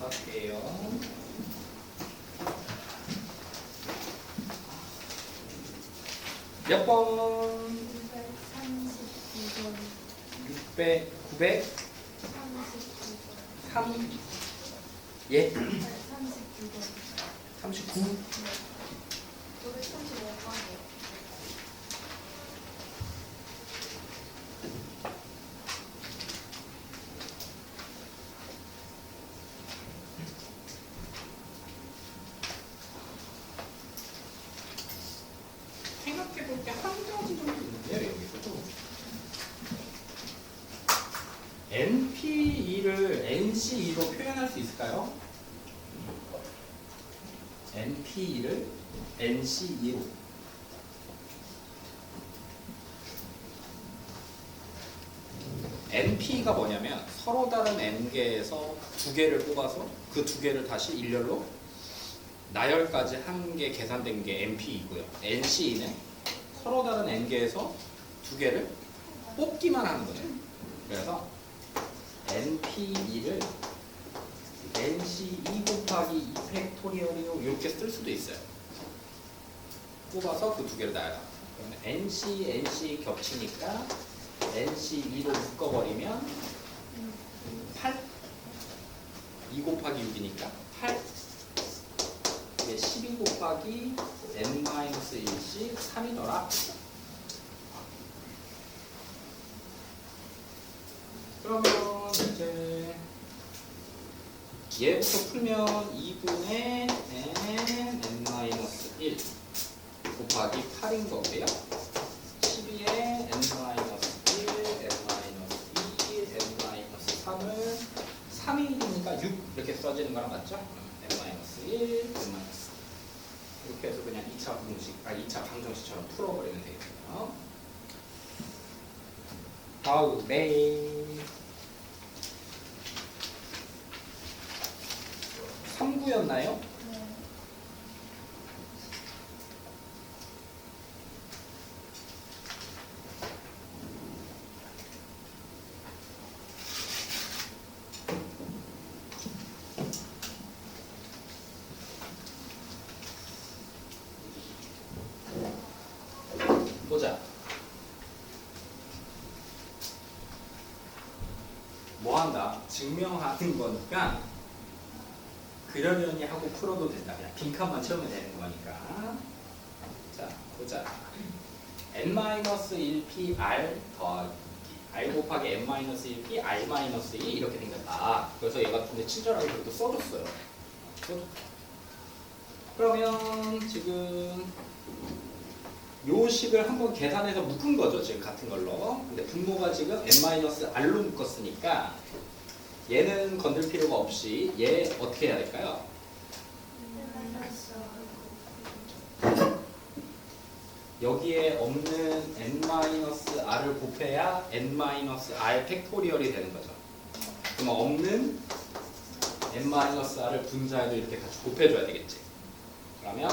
할게요. 몇 번? 632번. 600, 900, 39번. 3, 예? 39번. 39? 네. 535번이요. 생각해볼 게 한 가지 정도 있는데요, 여기서도. NP2를 NC2로 표현할 수 있을까요? NP2를 NC2로. NP가 뭐냐면 서로 다른 N개에서 두 개를 뽑아서 그 두 개를 다시 일렬로 나열까지 한 개 계산된 게 NP이고요. NC는 서로 다른 N개에서 두 개를 뽑기만 하는 거죠. 그래서 NP2를 NC2 곱하기 2 팩토리얼이요 이렇게 쓸 수도 있어요. 뽑아서 그 두 개를 나열하고 그러면 NC 겹치니까 NC2로 묶어버리면 8 2 곱하기 6이니까 8 이게 12 곱하기 n-1씩 3이더라. 그러면 이제 얘부터 풀면 2분의 n-1 곱하기 8인 거고요. 12에 n-1, n-2, n-3을 3이 1이니까 6 이렇게 써지는 거랑 맞죠? n-1, n-3 이렇게 해서 그냥 2차 공식, 2차 방정식처럼 풀어버리면 되겠네요. 다음에 3구였나요? 네. 보자. 뭐 한다? 증명하는 거니까 그러려니 하고 풀어도 된다. 그냥 빈칸만 채우면 되는 거니까. 자, 보자. n-1p r 더하기 r 곱하기 n-1p r-2 이렇게 생겼다. 그래서 얘가 근데 친절하게 그래도 써줬어요. 그러면 지금 요 식을 한번 계산해서 묶은 거죠. 지금 같은 걸로. 근데 분모가 지금 n-r로 묶었으니까 얘는 건들 필요가 없이 얘 어떻게 해야 될까요? 여기에 없는 n-r을 곱해야 n-r 팩토리얼이 되는 거죠. 그러면 없는 n-r을 분자에도 이렇게 같이 곱해줘야 되겠지. 그러면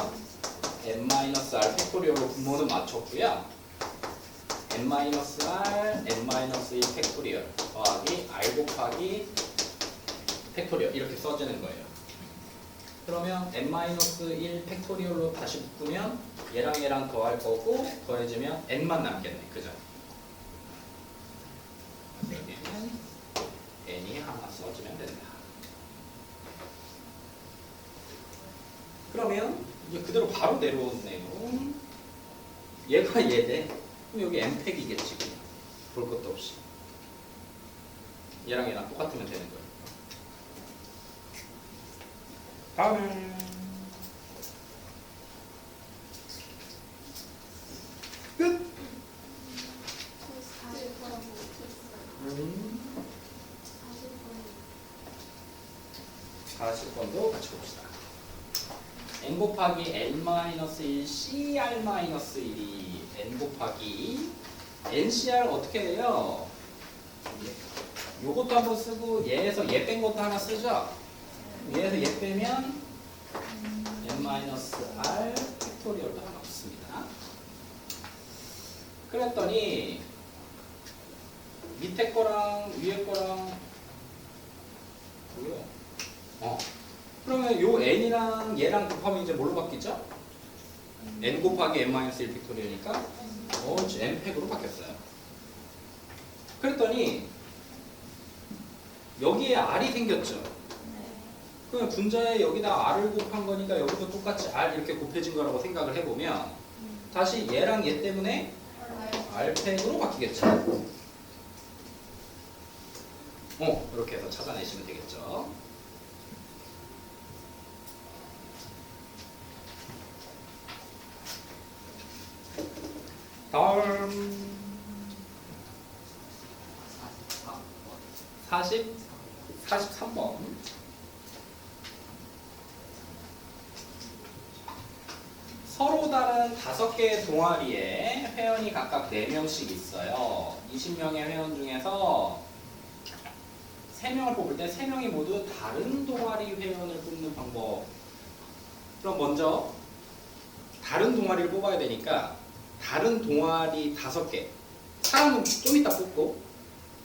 n-r 팩토리얼로 분모는 맞췄고요. n-r, n-1 팩토리얼 더하기 r 곱하기 팩토리얼 이렇게 써지는 거예요. 그러면 n-1 팩토리얼로 다시 묶으면 얘랑 얘랑 더할 거고 더해지면 n만 남겠네. 그죠? 여기는 n이 하나 써주면 된다. 그러면 이제 그대로 바로 내려오네요. 얘가 얘대. 그럼 여기 n팩이겠지 그냥. 볼 것도 없이. 얘랑 얘랑 똑같으면 되는 거예요. 다음은 끝. 40번도 같이 봅시다. n 곱하기 n-1 cr-1이 n 곱하기 ncr 어떻게 해요? 요것도 한번 쓰고 얘에서 얘 뺀 것도 하나 쓰죠? 얘에서 얘 빼면 n-r 팩토리얼도 하나 붙습니다. 그랬더니 밑에 거랑 위에 거랑 뭐요? 그러면 요 n이랑 얘랑 곱하면 이제 뭘로 바뀌죠? n 곱하기 n-1 픽토리얼이니까 n 팩으로 바뀌었어요. 그랬더니 여기에 r이 생겼죠. 네. 그러면 분자에 여기다 r을 곱한 거니까 여기도 똑같이 r 이렇게 곱해진 거라고 생각을 해보면 다시 얘랑 얘 때문에 r 팩으로 바뀌겠죠. 이렇게 해서 찾아내시면 되겠죠. 다음 43번. 서로 다른 5개의 동아리에 회원이 각각 4명씩 있어요. 20명의 회원 중에서 3명을 뽑을 때 3명이 모두 다른 동아리 회원을 뽑는 방법. 그럼 먼저 다른 동아리를 뽑아야 되니까 다른 동아리 5개. 사람은 좀 이따 뽑고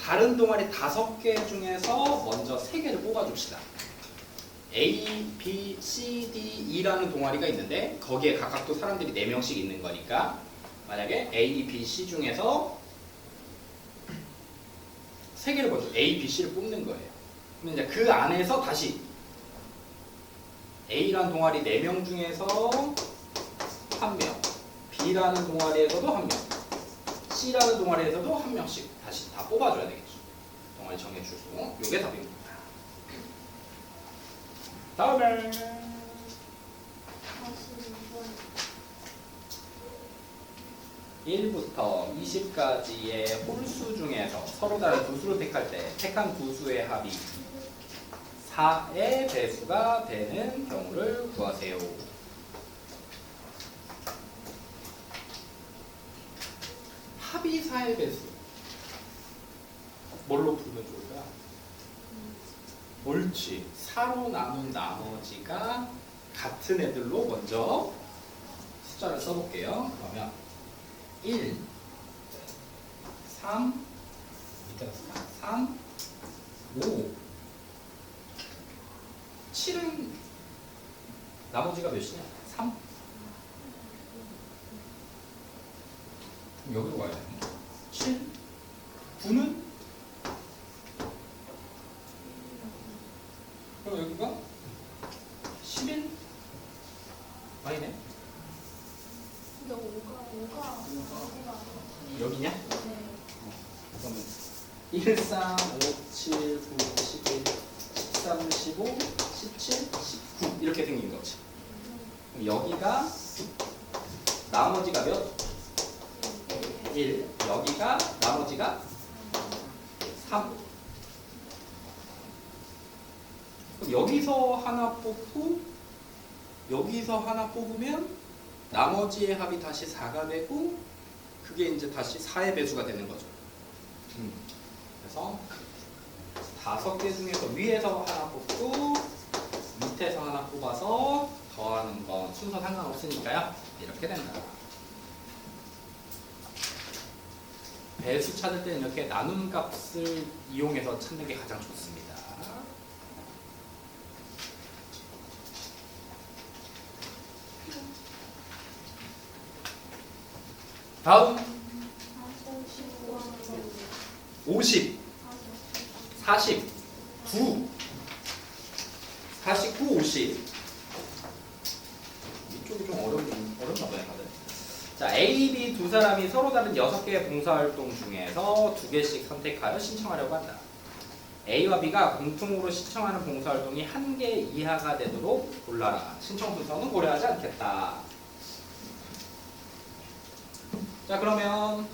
다른 동아리 5개 중에서 먼저 3개를 뽑아줍시다. A, B, C, D, E라는 동아리가 있는데 거기에 각각 또 사람들이 4명씩 있는 거니까 만약에 A, B, C 중에서 3개를 먼저 A, B, C를 뽑는 거예요. 그럼 이제 그 안에서 다시 A라는 동아리 4명 중에서 1명, B라는 동아리에서도 1명, C라는 동아리에서도 1명씩 다시 다 뽑아줘야 되겠죠. 동아리 정해주고 이게 답입니다. 다음에 1부터 20까지의 홀수 중에서 서로 다른 두 수를 택할 때 택한 두 수의 합이 4의 배수가 되는 경우를 구하세요. 합이 4의 배수. 뭘로 풀면 좋을까? 옳지. 4로 나눈 나머지가 같은 애들로 먼저 숫자를 써볼게요. 그러면 1, 3, 밑에가 3, 5, 7은 나머지가 몇이냐? 3? 그럼 여기로 가야 되네. 7, 9는? 그럼 여기가 11? 아니네. 여기냐? 그러면 1, 3, 5, 7, 9, 11, 13, 15, 17, 19 이렇게 생긴 거지. 그럼 여기가 나머지가 몇? 1. 여기가 나머지가 3. 그럼 여기서 하나 뽑고 여기서 하나 뽑으면 나머지의 합이 다시 4가 되고 그게 이제 다시 4의 배수가 되는 거죠. 그래서 5개 중에서 위에서 하나 뽑고 밑에서 하나 뽑아서 더하는 건 순서 상관없으니까요. 이렇게 된다. 배수 찾을 때는 이렇게 나눈 값을 이용해서 찾는 게 가장 좋습니다. 다음 50, 49, 49, 50 이쪽이 좀 어렵나 봐요 다들. 자, A, B 두 사람이 서로 다른 6개의 봉사활동 중에서 2개씩 선택하여 신청하려고 한다. A와 B가 공통으로 신청하는 봉사활동이 1개 이하가 되도록 골라라. 신청 순서는 고려하지 않겠다. 자, 그러면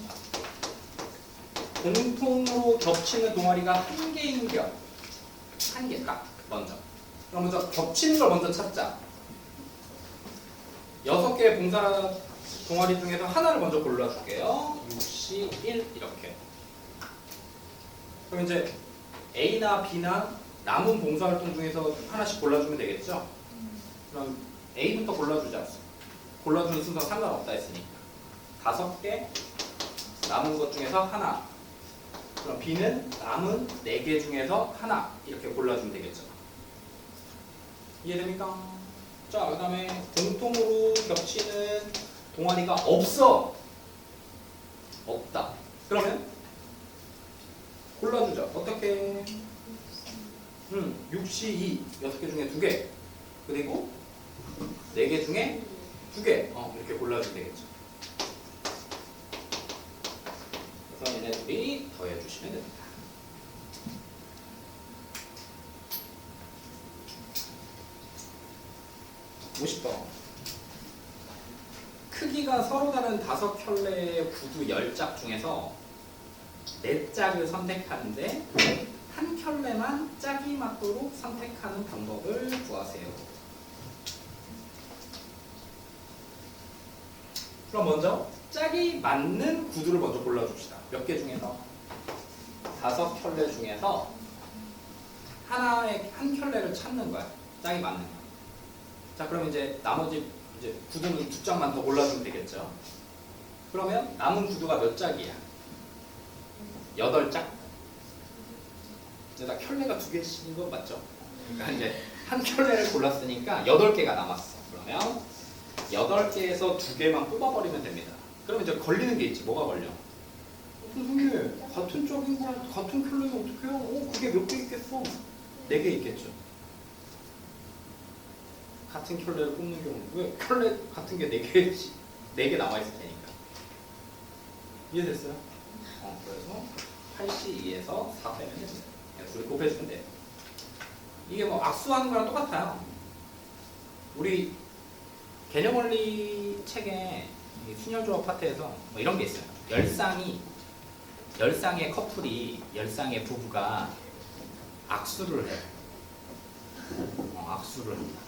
공통으로 겹치는 동아리가 1개인 경우 1개가 먼저. 그럼 먼저 겹치는 걸 먼저 찾자. 6개의 봉사 동아리 중에서 하나를 먼저 골라줄게요. 6C 1 이렇게. 그럼 이제 A나 B나 남은 봉사활동 중에서 하나씩 골라주면 되겠죠? 그럼 A부터 골라주자. 골라주는 순서 상관없다 했으니까 5개 남은 것 중에서 하나. 그럼 B는 남은 4개 중에서 하나 이렇게 골라주면 되겠죠. 이해됩니까? 자, 그 다음에 공통으로 겹치는 동아리가 없어. 없다. 그러면 골라주자. 어떻게? 6C2 6개 중에 2개. 그리고 4개 중에 2개. 이렇게 골라주면 되겠죠. 그래서 얘네 둘이 더해주시면 됩니다. 멋있다. 크기가 서로 다른 5켤레의 구두 10짝 중에서 4짝을 선택하는데 한 켤레만 짝이 맞도록 선택하는 방법을 구하세요. 그럼 먼저 짝이 맞는 구두를 먼저 골라줍시다. 몇 개 중에서? 5켤레 중에서 하나의 한 켤레를 찾는 거야. 짝이 맞는 거. 자, 그럼 이제 나머지 이제 구두는 2짝만 더 골라주면 되겠죠. 그러면 남은 구두가 몇 짝이야? 8짝? 이제 나 켤레가 2개씩인 거 맞죠? 그러니까 이제 한 켤레를 골랐으니까 8개가 남았어. 그러면 8개에서 2개만 뽑아버리면 됩니다. 그러면 이제 걸리는 게 있지. 뭐가 걸려? 선생님, 같은 짝인 거랑 같은 켤레면 어떡해요? 그게 몇 개 있겠어? 4개 있겠죠. 같은 켤레를 뽑는 경우 왜 켤레 같은 게 4개 남아있을 테니까. 이해됐어요? 그래서 8C2에서 4 빼면 됩니다. 둘이 곱해주면 돼요. 이게 뭐 악수하는 거랑 똑같아요. 우리 개념원리 책에 순열조합 파트에서 뭐 이런 게 있어요. 10쌍의 커플이 10쌍의 부부가 악수를 해요. 악수를 합니다.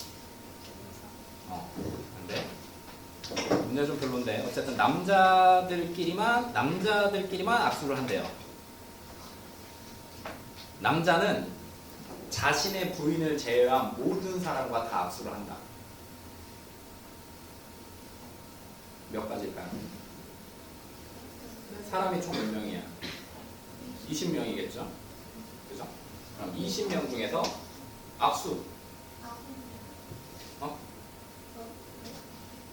근데 문제 좀 별론데 어쨌든 남자들끼리만 악수를 한대요. 남자는 자신의 부인을 제외한 모든 사람과 다 악수를 한다. 몇 가지일까요? 사람이 총 몇 명이야? 20명이겠죠? 그죠? 그럼 20명 중에서 악수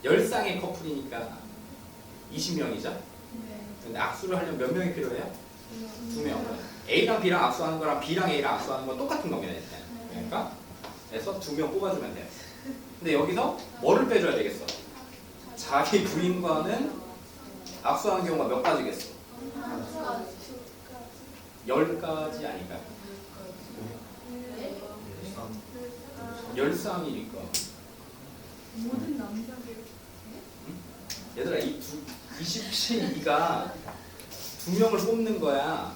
10쌍의 커플이니까 20명이죠? 근데 악수를 하려면 몇 명이 필요해요? 2명. A랑 B랑 악수하는 거랑 B랑 A랑 악수하는 건 똑같은 겁니다. 그러니까 그래서 2명 뽑아주면 돼요. 근데 여기서 뭐를 빼줘야 되겠어? 자기 부인과는 악수하는 경우가 몇 가지겠어? 10가지 아닌가요? 10쌍이니까 모든 남자들 얘들아 이 20C2가 2명을 뽑는 거야.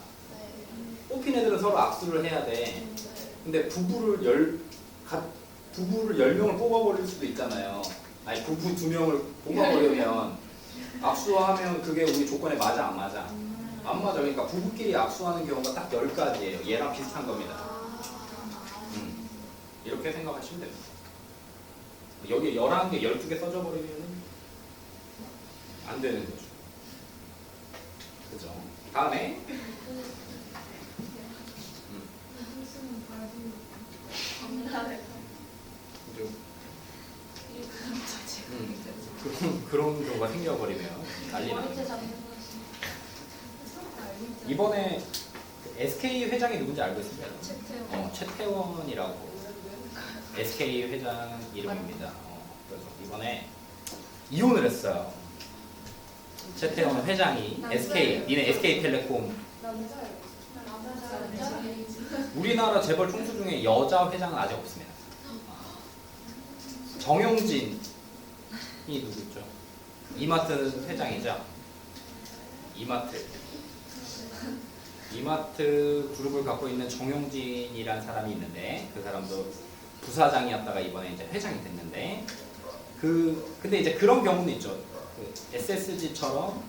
뽑힌 애들은 서로 악수를 해야 돼. 근데 부부를 10명을 뽑아버릴 수도 있잖아요. 아니 부부 2명을 뽑아버리면 악수하면 그게 우리 조건에 맞아 안 맞아? 안 맞아. 그러니까 부부끼리 악수하는 경우가 딱 10가지예요. 얘랑 비슷한 겁니다. 이렇게 생각하시면 됩니다. 여기 11개, 12개 써져 버리면 안 되는 거죠. 그죠? 다음에 그런 경우가 생겨버리면 난리 납니다. 이번에 SK 회장이 누군지 알고 있습니다. 최태원이라고 SK 회장 이름입니다. 그래서 이번에 이혼을 했어요. 최태원 회장이 니네 SK텔레콤 우리나라 재벌 총수 중에 여자 회장은 아직 없습니다. 정용진이 누구죠? 이마트 회장이죠. 이마트 그룹을 갖고 있는 정용진이라는 사람이 있는데 그 사람도 부사장이었다가 이번에 이제 회장이 됐는데 근데 이제 그런 경우는 있죠. SSG처럼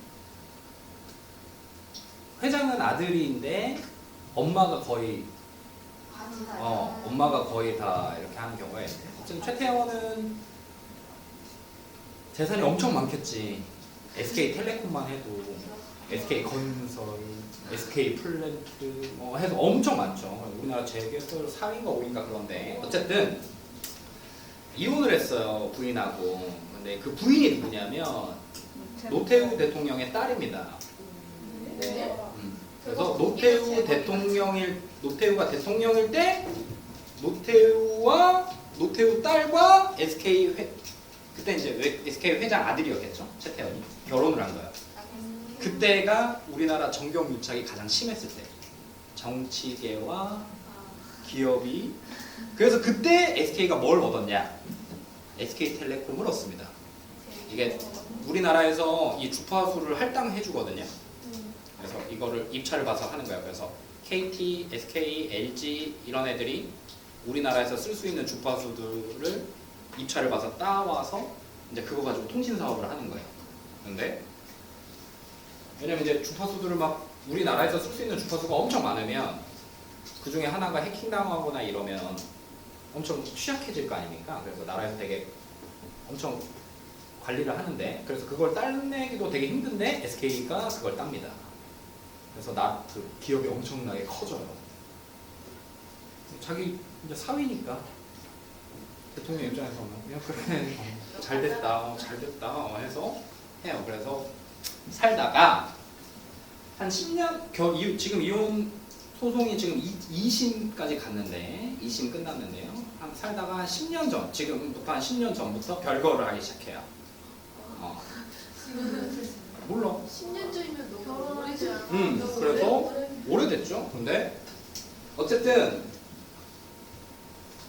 회장은 아들인데 엄마가 거의 다 이렇게 하는 경우가 있는데 지금 최태원은 재산이 엄청 많겠지. SK텔레콤만 해도 SK건설, SK플랜트 해서 엄청 많죠. 우리나라 재계에서 4위인가 5위인가 그런데 어쨌든 이혼을 했어요, 부인하고. 근데 그 부인이 누구냐면 노태우 대통령의 딸입니다. 네. 그래서 노태우가 대통령일 때 노태우 딸과 그때 이제 SK 회장 아들이었겠죠, 최태원이 결혼을 한 거야. 그때가 우리나라 정경유착이 가장 심했을 때, 정치계와 기업이. 그래서 그때 SK가 뭘 얻었냐? SK텔레콤을 얻습니다. 이게 우리나라에서 이 주파수를 할당해 주거든요. 그래서 이거를 입찰을 봐서 하는 거예요. 그래서 KT, SK, LG 이런 애들이 우리나라에서 쓸 수 있는 주파수들을 입찰을 봐서 따와서 이제 그거 가지고 통신 사업을 하는 거예요. 근데 왜냐면 이제 주파수들을 막 우리나라에서 쓸 수 있는 주파수가 엄청 많으면 그 중에 하나가 해킹당하거나 이러면 엄청 취약해질 거 아닙니까? 그래서 나라에서 되게 엄청 관리를 하는데, 그래서 그걸 따내기도 되게 힘든데 SK가 그걸 땁니다. 그래서 그 기업이 엄청나게 커져요. 자기 이제 사위니까 대통령 입장에서는 그냥 그래 잘 됐다 해서 해요. 그래서 살다가 한 10년 지금 이혼 소송이 지금 2심까지 갔는데 2심 끝났는데요. 살다가 한 10년 전, 지금부터 한 10년 전부터 별거를 하기 시작해요. 몰라. 10년 전이면 너무 오래지 않아? 그래서 오래됐죠. 근데 어쨌든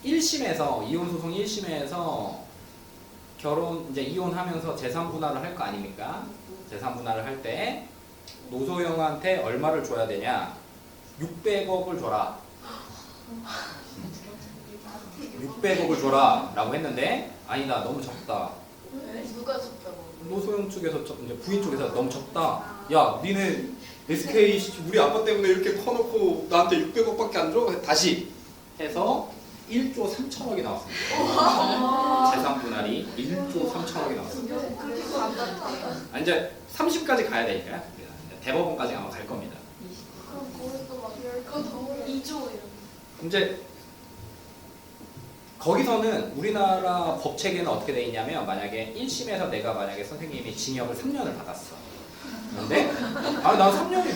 1심에서 이혼 소송 1심에서 이제 이혼하면서 재산 분할을 할 거 아닙니까? 재산 분할을 할 때 노소영한테 얼마를 줘야 되냐? 600억을 줘라. 600억을 줘라 라고 했는데, 아니다, 너무 적다. 누가 줬다고? 노소영 쪽에서 이제 부인 쪽에서 너무 적다. 야, 니네 SK 우리 아빠 때문에 이렇게 커놓고 나한테 600억밖에 안 줘? 다시 해서 1조 3천억이 나왔습니다. 재산 분할이 1조 3천억이 나왔습니다. 그래서 안 받았대요. 이제 30까지 가야 되니까요. 대법원까지 아마 갈 겁니다. 그럼 그것도 막 10거 더 2조 이런. 이제 거기서는 우리나라 법 체계는 어떻게 돼 있냐면, 만약에 1심에서 내가 만약에 선생님이 징역을 3년을 받았어. 근데 난 3년이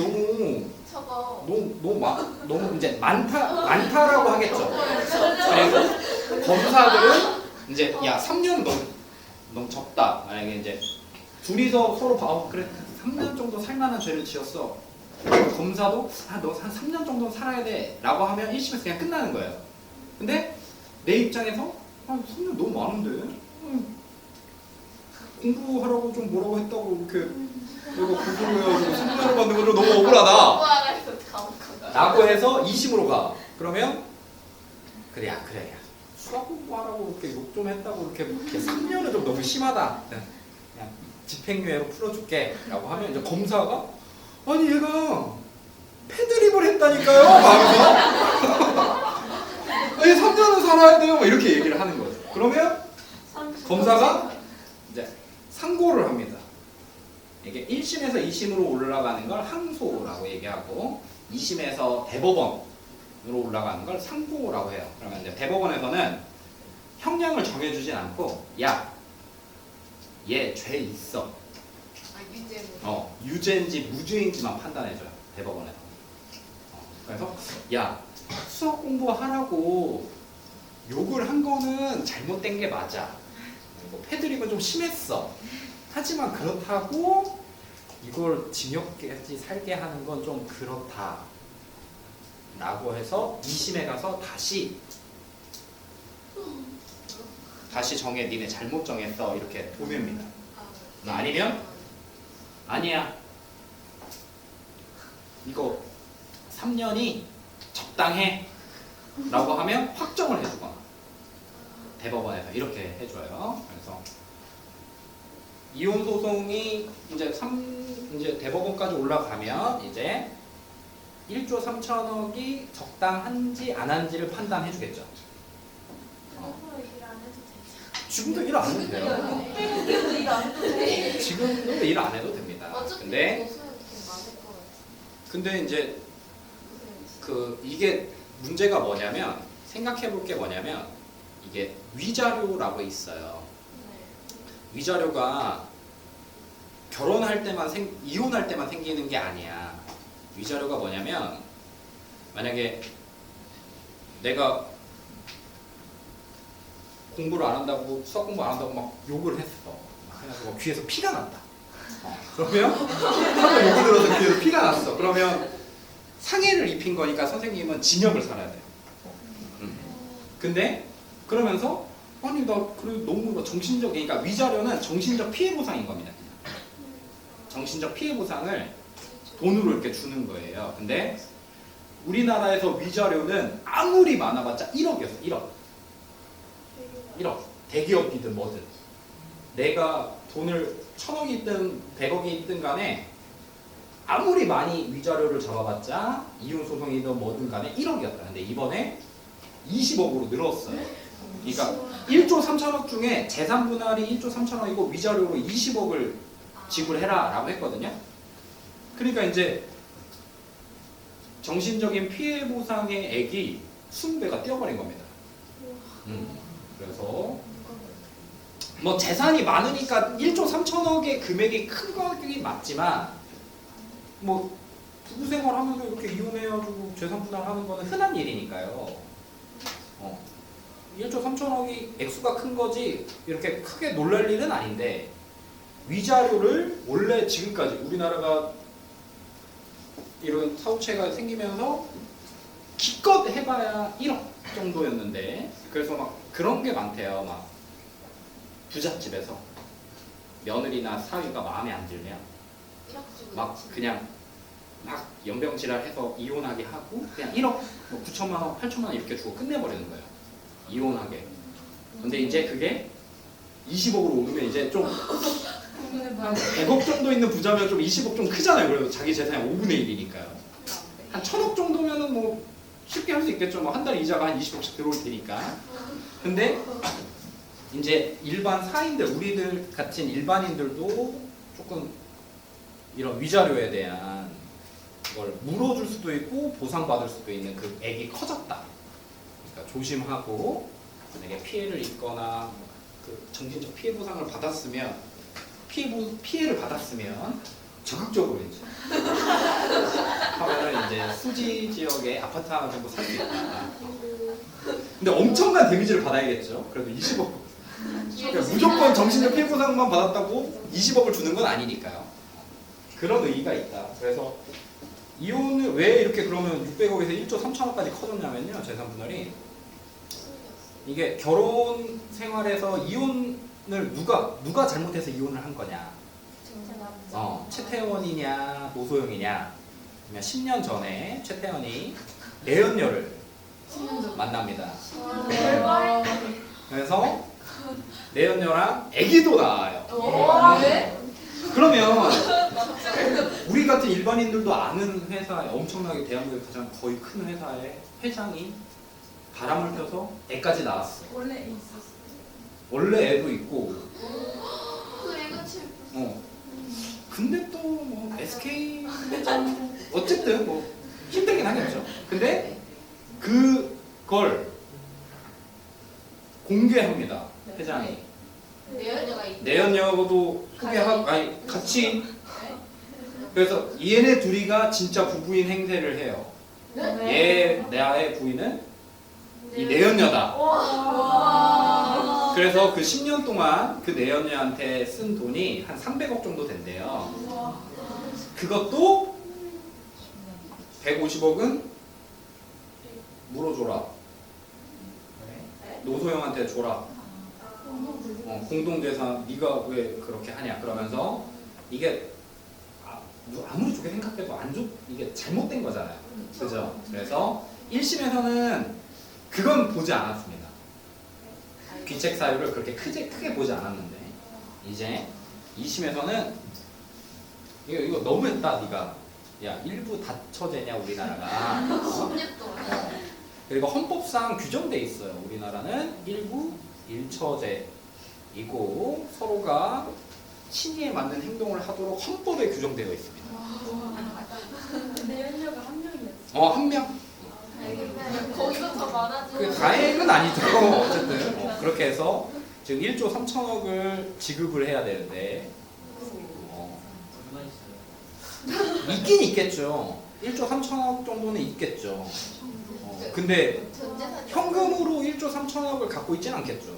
너무 이제 많다라고 하겠죠. 그리고 검사들은 이제 야 3년은 너무 적다. 만약에 이제 둘이서 서로 그래 3년 정도 살만한 죄를 지었어. 검사도 너 한 3년 정도 살아야 돼라고 하면 1심에서 그냥 끝나는 거예요. 근데 내 입장에서 3년 너무 많은데 공부하라고 좀 뭐라고 했다고 이렇게 내가 공부를 해가지고 3년을 받는 건 너무 억울하다 공부하라 해서 감옥 가. 라고 해서 2심으로 가. 그러면 그래 수학 공부하라고 이렇게 욕 좀 했다고 이렇게 3년은 좀 너무 심하다. 그냥 집행유예로 풀어줄게 라고 하면 이제 검사가 아니 얘가 패드립을 했다니까요 하면서 아니 3년은 살아야 돼요 이렇게 얘기를 하는 거죠. 그러면 검사가 이제 상고를 합니다. 이게 1심에서 2심으로 올라가는 걸 항소라고 얘기하고 2심에서 대법원으로 올라가는 걸 상고라고 해요. 그러면 이제 대법원에서는 형량을 정해주진 않고 야, 얘 죄 있어. 유죄인지 무죄인지만 판단해줘요. 대법원에서. 그래서 야, 수학 공부하라고 욕을 한 거는 잘못된 게 맞아. 그리고 패드립은 좀 심했어. 하지만 그렇다고 이걸 징역까지 살게 하는 건 좀 그렇다 라고 해서 2심에 가서 다시 정해. 니네 잘못 정했어 이렇게 보냅니다. 아니면 아니야 이거 3년이 적당해 라고 하면 확정을 해주거나 대법원에서 이렇게 해줘요. 그래서 이혼 소송이 이제 대법원까지 올라가면 이제 1조 3천억이 적당한지 안 한지를 판단해 주겠죠. 지금도 일 안 해도 돼요. 지금도 일 안 해도 됩니다. 근데 이제 이게 문제가 뭐냐면, 생각해 볼 게 뭐냐면 이게 위자료라고 있어요. 위자료가 결혼할 때만 이혼할 때만 생기는 게 아니야. 위자료가 뭐냐면 만약에 내가 공부를 안 한다고 수학 공부 안 한다고 막 욕을 했어. 그래서 귀에서 피가 난다. 그러면 하고 욕을 들어서 귀에서 피가 났어. 그러면 상해를 입힌 거니까 선생님은 징역을 살아야 돼요. 근데 그러면서 아니 나 그래도 너무 정신적 그러니까 위자료는 정신적 피해 보상인 겁니다. 그냥. 정신적 피해 보상을 돈으로 이렇게 주는 거예요. 근데 우리나라에서 위자료는 아무리 많아봤자 1억이었어. 1억. 대기업이든 뭐든. 내가 돈을 1000억이 있든 100억이 있든 간에 아무리 많이 위자료를 잡아봤자 이혼 소송이든 뭐든 간에 1억이었다. 근데 이번에 20억으로 늘었어요. 그러니까 1조 3천억 중에 재산 분할이 1조 3천억이고 위자료로 20억을 지불해라 라고 했거든요. 그러니까 이제 정신적인 피해 보상의 액이 20배가 뛰어버린 겁니다. 그래서 뭐 재산이 많으니까 1조 3천억의 금액이 큰 가격이 맞지만 뭐 부부 생활하면서 이렇게 이혼해가지고 재산 분할하는 거는 흔한 일이니까요. 1조 3천억이 액수가 큰 거지 이렇게 크게 놀랄 일은 아닌데 위자료를 원래 지금까지 우리나라가 이런 사후채가 생기면서 기껏 해봐야 1억 정도였는데 그래서 막 그런 게 많대요. 막 부잣집에서 며느리나 사위가 마음에 안 들면 막 그냥 막 연병질환해서 이혼하게 하고 그냥 1억, 뭐 9천만 원, 8천만 원 이렇게 주고 끝내버리는 거예요. 이혼하게. 근데 이제 그게 20억으로 오르면 이제 좀 100억 정도 있는 부자면 좀 20억 좀 크잖아요. 그래도 자기 재산의 5분의 1이니까요. 한 1000억 정도면은 뭐 쉽게 할 수 있겠죠. 뭐 한 달에 이자가 한 20억씩 들어올 테니까. 근데 이제 일반 사인들, 우리들 같은 일반인들도 조금 이런 위자료에 대한 걸 물어줄 수도 있고 보상받을 수도 있는 그 액이 커졌다. 그러니까 조심하고 만약에 피해를 입거나 그 정신적 피해 보상을 받았으면 피해를 받았으면 적극적으로 이제 하면은 이제 수지 지역에 아파트 하나 정도 살 수 있다. 근데 엄청난 데미지를 받아야겠죠. 그래도 20억. 그러니까 무조건 정신적 피해 보상만 받았다고 20억을 주는 건 아니니까요. 그런 의의가 있다. 그래서 이혼을 왜 이렇게 그러면 600억에서 1조 3천억까지 커졌냐면요. 재산 분할이 이게 결혼 생활에서 이혼을 누가 잘못해서 이혼을 한 거냐? 최태원이냐 노소영이냐? 그러면 10년 전에 최태원이 내연녀를 만납니다. 그래서 내연녀랑 아기도 낳아요. 그러면 우리 같은 일반인들도 아는 회사에 엄청나게 대한민국의 가장 거의 큰 회사의 회장이 바람을 펴서 애까지 낳았어. 원래 애 있었어. 원래 애도 있고. 그 애가 제일 근데 또 뭐 SK 회장 어쨌든 뭐 힘들긴 하겠죠. 근데 그걸 공개합니다. 회장이. 내연녀도 소개하고 아니 같이. 그래서 얘네 둘이가 진짜 부부인 행세를 해요. 나의 부인은 이 내연녀다. 그래서 그 10년 동안 그 내연녀한테 쓴 돈이 한 300억 정도 된대요. 그것도 150억은 물어줘라. 노소영한테 줘라. 공동재산 네가 왜 그렇게 하냐. 그러면서 이게 아무리 좋게 생각해도 이게 잘못된 거잖아요. 그죠? 그래서 1심에서는 그건 보지 않았습니다. 귀책 사유를 그렇게 크게 보지 않았는데 이제 2심에서는 이거 너무했다 네가. 야 일부 다처제냐 우리나라가. 그리고 헌법상 규정돼 있어요. 우리나라는 일부 일처제이고 서로가 신의에 맞는 행동을 하도록 헌법에 규정되어 있습니다. 내연녀가 한 명이었어. 한 명. 알겠네. 거기서 더 많아지고. 그 다행은 아니죠. 어쨌든 그렇게 해서 지금 1조 3천억을 지급을 해야 되는데 얼마 있어요? 있긴 있겠죠. 1조 3천억 정도는 있겠죠. 근데 전 재산이 현금으로 1조 3천억을 갖고 있진 않겠죠.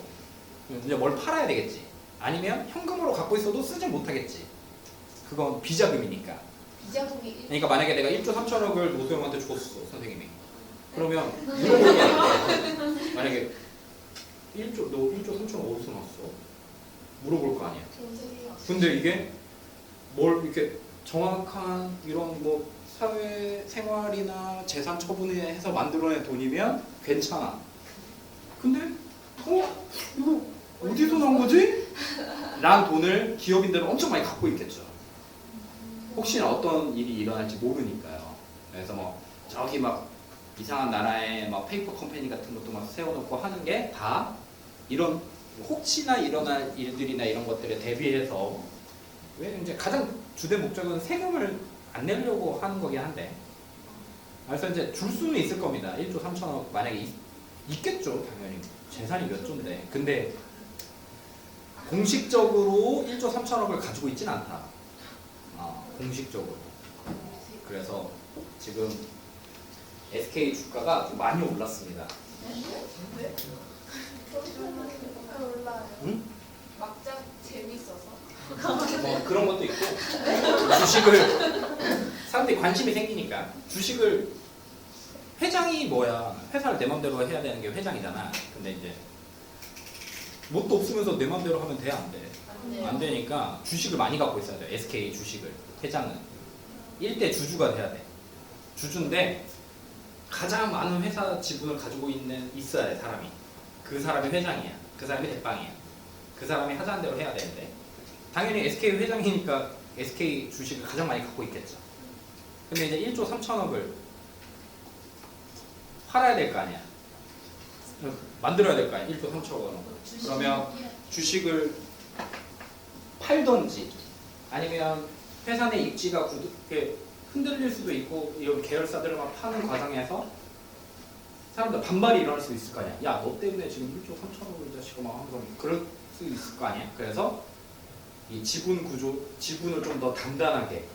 이제 뭘 팔아야 되겠지. 아니면 현금으로 갖고 있어도 쓰진 못하겠지. 그건 비자금이니까. 비자금이 그러니까 만약에 내가 1조 3천억을 노소영한테 줬어, 선생님이. 그러면 물어볼 거 아니야. 만약에 1조, 너 1조 3천억 어디서 났어? 물어볼 거 아니야. 돈세요. 근데 이게 뭘 이렇게 정확한 이런 뭐 사회 생활이나 재산 처분에 해서 만들어낸 돈이면 괜찮아. 근데 이거 어디서 난 거지? 란 돈을 기업인들은 엄청 많이 갖고 있겠죠. 혹시나 어떤 일이 일어날지 모르니까요. 그래서 뭐 저기 막 이상한 나라에 막 페이퍼 컴퍼니 같은 것도 막 세워놓고 하는 게 다 이런 혹시나 일어날 일들이나 이런 것들에 대비해서 왜 이제 가장 주된 목적은 세금을 안 내려고 하는 거긴 한데 그래서 이제 줄 수는 있을 겁니다. 1조 3천억 만약에 있겠죠. 당연히 재산이 몇 조인데 근데 공식적으로 1조 3천억을 가지고 있진 않다. 공식적으로. 그래서 지금 SK 주가가 좀 많이 올랐습니다. 올라요. 응? 막장 재밌어서. 뭐 그런 것도 있고 주식을 사람들이 관심이 생기니까 주식을 회장이 뭐야 회사를 내 맘대로 해야 되는 게 회장이잖아. 근데 이제 뭣도 없으면서 내 맘대로 하면 돼 안 돼? 안 되니까 주식을 많이 갖고 있어야 돼. SK 주식을 회장은 1대 주주가 돼야 돼. 주주인데 가장 많은 회사 지분을 가지고 있어야 돼 사람이. 그 사람이 회장이야. 그 사람이 대빵이야. 그 사람이 하자는 대로 해야 되는데 당연히 SK 회장이니까 SK 주식을 가장 많이 갖고 있겠죠. 근데 이제 1조 3천억을 팔아야 될 거 아니야. 만들어야 될 거 아니야. 1조 3천억을. 그러면 주식을 팔던지 아니면 회사 내 입지가 이렇게 흔들릴 수도 있고 이런 계열사들을 막 파는 과정에서 사람들 반발이 일어날 수 있을 거 아니야. 야, 너 때문에 지금 1조 3천억을 자식아 막 하면서 그럴 수 있을 거 아니야. 그래서 이 지분 구조, 지분을 좀 더 단단하게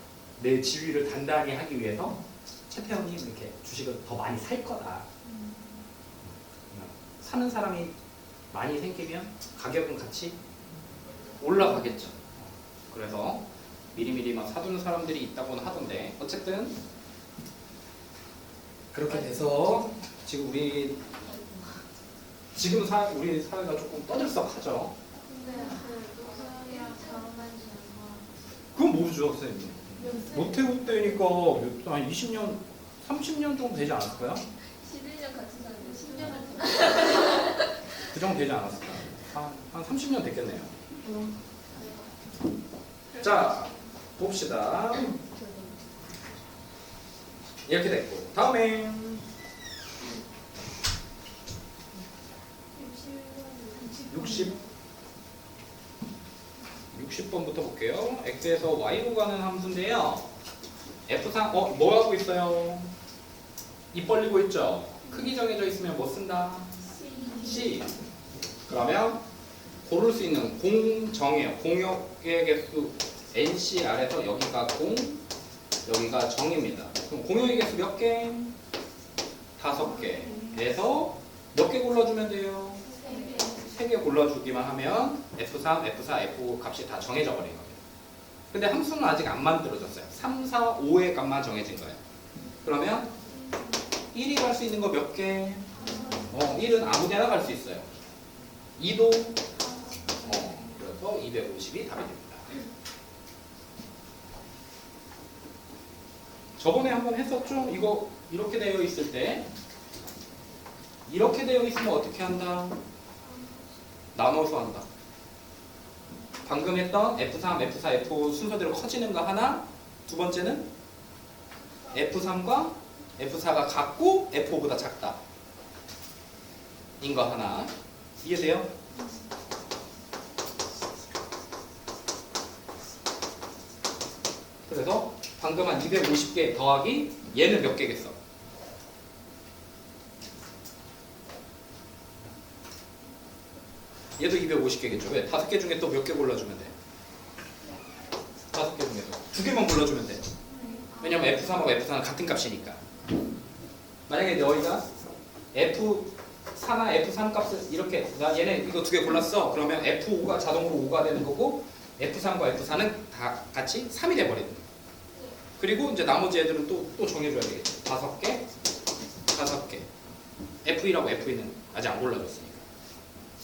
내 지위를 단단히 하기 위해서 최태원이 이렇게 주식을 더 많이 살 거다. 사는 사람이 많이 생기면 가격은 같이 올라가겠죠. 그래서 미리미리 막 사두는 사람들이 있다고는 하던데 어쨌든 그렇게 돼서 지금 우리 우리 사회가 조금 떠들썩하죠. 근데 그 노사이랑 결혼한 지는 뭐 그건 모르죠, 선생님. 노태우 때니까 한 20년, 30년 정도 되지 않았을까요? 11년 같이 사는데 10년을 그 정도 되지 않았을까요? 한 30년 됐겠네요. 자, 봅시다. 이렇게 됐고 다음에 60번부터 볼게요. x에서 y로 가는 함수인데요. f3 뭐 하고 있어요? 입 벌리고 있죠? 크기 정해져 있으면 뭐 쓴다? c. 그러면 고를 수 있는 공정이에요. 공역의 개수 nc 아래서 여기가 공, 여기가 정입니다. 그럼 공역의 개수 몇 개? 5개에서 몇 개 골라주면 돼요? 3개 골라주기만 하면 F3, F4, F5 값이 다 정해져 버린 거예요. 근데 함수는 아직 안 만들어졌어요. 3, 4, 5의 값만 정해진 거예요. 그러면 1이 갈 수 있는 거 몇 개? 1은 아무 데나 갈 수 있어요. 2도 그래서 250이 답이 됩니다. 저번에 한번 했었죠? 이거 이렇게 되어 있을 때 이렇게 되어 있으면 어떻게 한다? 나눠서 한다. 방금 했던 F3, F4, F5 순서대로 커지는 거 하나, 두 번째는 F3과 F4가 같고 F5보다 작다. 인 거 하나. 이해돼요? 그래서 방금 한 250개 더하기 얘는 몇 개겠어? 얘도 250개겠죠. 왜? 5개 중에 또 몇 개 골라주면 돼? 5개 중에서 2개만 골라주면 돼. 왜냐면 F3하고 F4는 같은 값이니까. 만약에 너희가 F4나 F3 값을 이렇게 나 얘네 이거 2개 골랐어. 그러면 F5가 자동으로 5가 되는 거고 F3과 F4는 다 같이 3이 돼버리는 거야. 그리고 이제 나머지 애들은 또 정해줘야 되겠죠. 5개, 5개. F1하고 F2는 아직 안 골라줬으니까.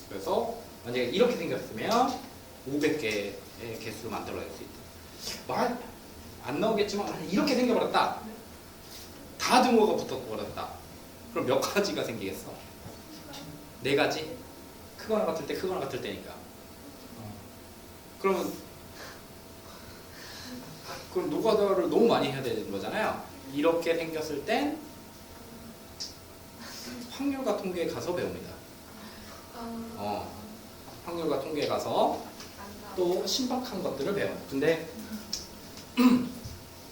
그래서 만약에 이렇게 생겼으면 500개의 개수로 만들어낼 수 있다. 말 안 나오겠지만 이렇게 생겨버렸다. 다 등호가 붙어버렸다. 그럼 몇 가지가 생기겠어? 4가지? 크거나 같을 때 크거나 같을 때니까. 그러면 그럼 노가다를 너무 많이 해야 되는 거잖아요. 이렇게 생겼을 땐 확률과 통계에 가서 배웁니다. 확률과 통계에 가서 또 신박한 것들을 배워요. 근데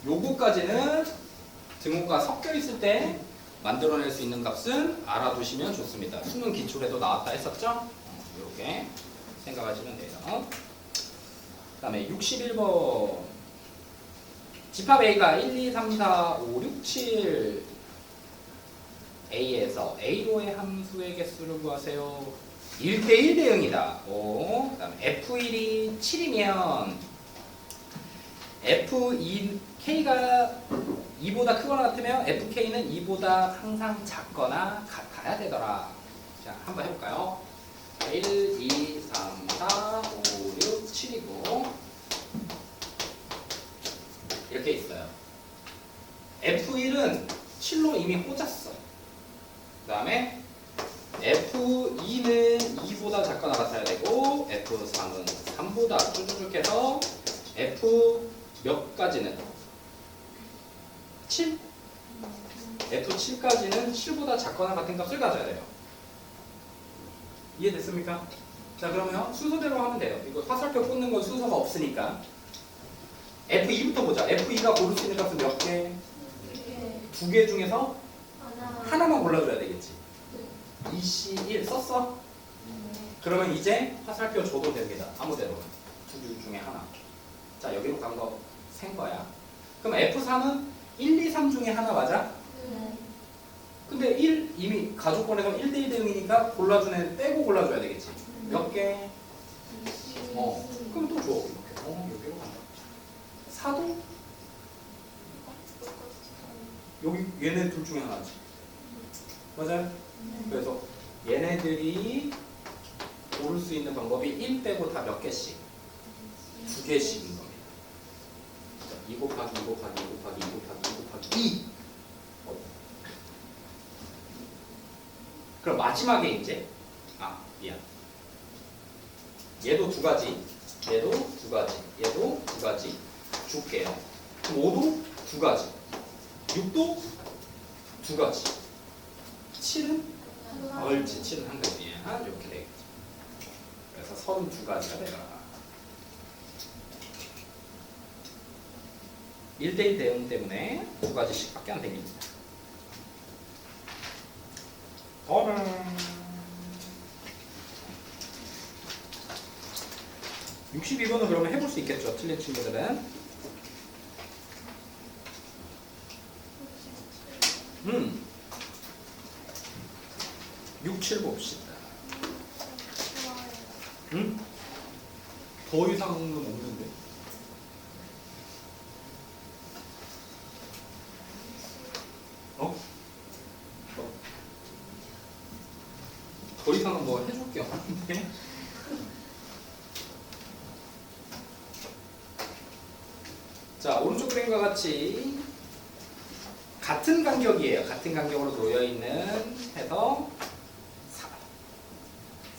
요거까지는 등호가 섞여 있을 때 만들어낼 수 있는 값은 알아두시면 좋습니다. 수능 기출에도 나왔다 했었죠? 이렇게 생각하시면 돼요. 그 다음에 61번 집합 A가 1, 2, 3, 4, 5, 6, 7 A에서 A로의 함수의 개수를 구하세요. 1대1 대응이다. 그 다음에 F1이 7이면 K가 2보다 크거나 같으면 FK는 2보다 항상 작거나 같아야 되더라. 자, 한번 해볼까요? 1, 2, 3, 4, 5, 6, 7이고 이렇게 있어요. F1은 7로 이미 꽂았어. 그 다음에 F2는 2보다 작거나 같아야 되고 F3은 3보다 쭉쭉쭉 해서 F 몇 가지는? 7? F7까지는 7보다 작거나 같은 값을 가져야 돼요. 이해됐습니까? 자, 그러면 순서대로 하면 돼요. 이거 화살표 꽂는 건 순서가 없으니까 F2부터 보자. F2가 고를 수 있는 값은 몇 개? 2개 중에서 하나만 골라줘야 되겠지. 2C1 썼어? 그러면 이제 화살표 줘도 됩니다. 아무데로 2개 중에 하나. 자, 여기로 간 거 센 거야. 그럼 F3은 1, 2, 3 중에 하나 맞아? 근데 1 이미 가족권에서 1대1 대응이니까 골라준 애 빼고 골라줘야 되겠지. 몇 개? 그럼 또 줘. 이렇게. 여기로 간다. 4도? 여기 얘네 둘 중에 하나지. 맞아요? 그래서 얘네들이 고를 수 있는 방법이 1 빼고 다 몇 개씩? 2개씩인 겁니다. 2 곱하기 2 곱하기 2 곱하기 2 곱하기 2 곱하기 2. 그럼 마지막에 이제 미안. 얘도 2가지, 얘도 2가지, 얘도 2가지 줄게요. 그럼 5도 2가지, 6도 2가지, 7은? 옳지, 7은 한 가지야. 이렇게 되겠죠. 그래서 32가지가 되더라. 1대1 대응 때문에 2가지씩밖에 안 생깁니다. 다음은 62번은 그러면 해볼 수 있겠죠. 틀린 친구들은. 6, 7 봅시다. 더 이상은 없는데. 더 이상은 뭐 해줄 게 없는데. 자, 오른쪽 그림과 같이 같은 간격이에요. 같은 간격으로 놓여있는 해서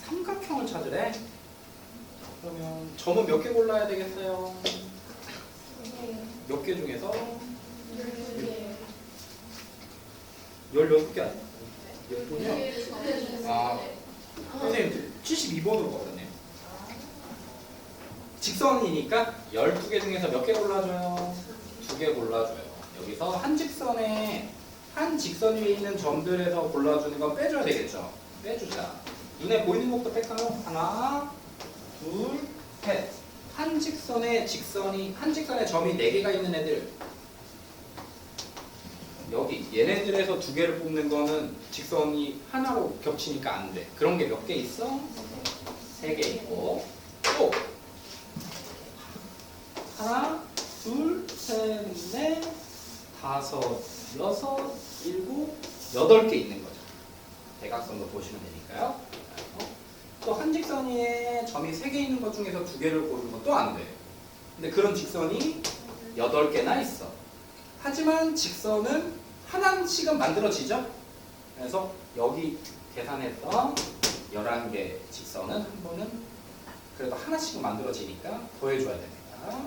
삼각형을 찾으래. 그러면 점은 몇 개 골라야 되겠어요? 몇 개 중에서? 16개 아니야? 예쁘냐? 선생님 72번으로 가버렸네요. 직선이니까 12개 중에서 몇 개 골라줘요? 2개 골라줘요. 여기서 한 직선에 한 직선 위에 있는 점들에서 골라주는 건 빼줘야 되겠죠? 빼주자. 눈에 보이는 것부터 뺄까요? 하나, 둘, 셋. 한 직선에 점이 4개가 있는 애들. 여기 얘네들에서 2개를 뽑는 거는 직선이 하나로 겹치니까 안 돼. 그런 게 몇 개 있어? 3개 있고. 또 하나, 둘, 셋, 넷, 다섯, 여섯, 일곱, 8개 있는 거죠. 대각선도 보시면 되니까요. 또 한 직선에 점이 3개 있는 것 중에서 2개를 고르는 것도 안 돼. 근데 그런 직선이 8개나 있어. 하지만 직선은 하나씩은 만들어지죠. 그래서 여기 계산해서 11개 직선은 한 번은 그래도 하나씩은 만들어지니까 더해줘야 됩니다.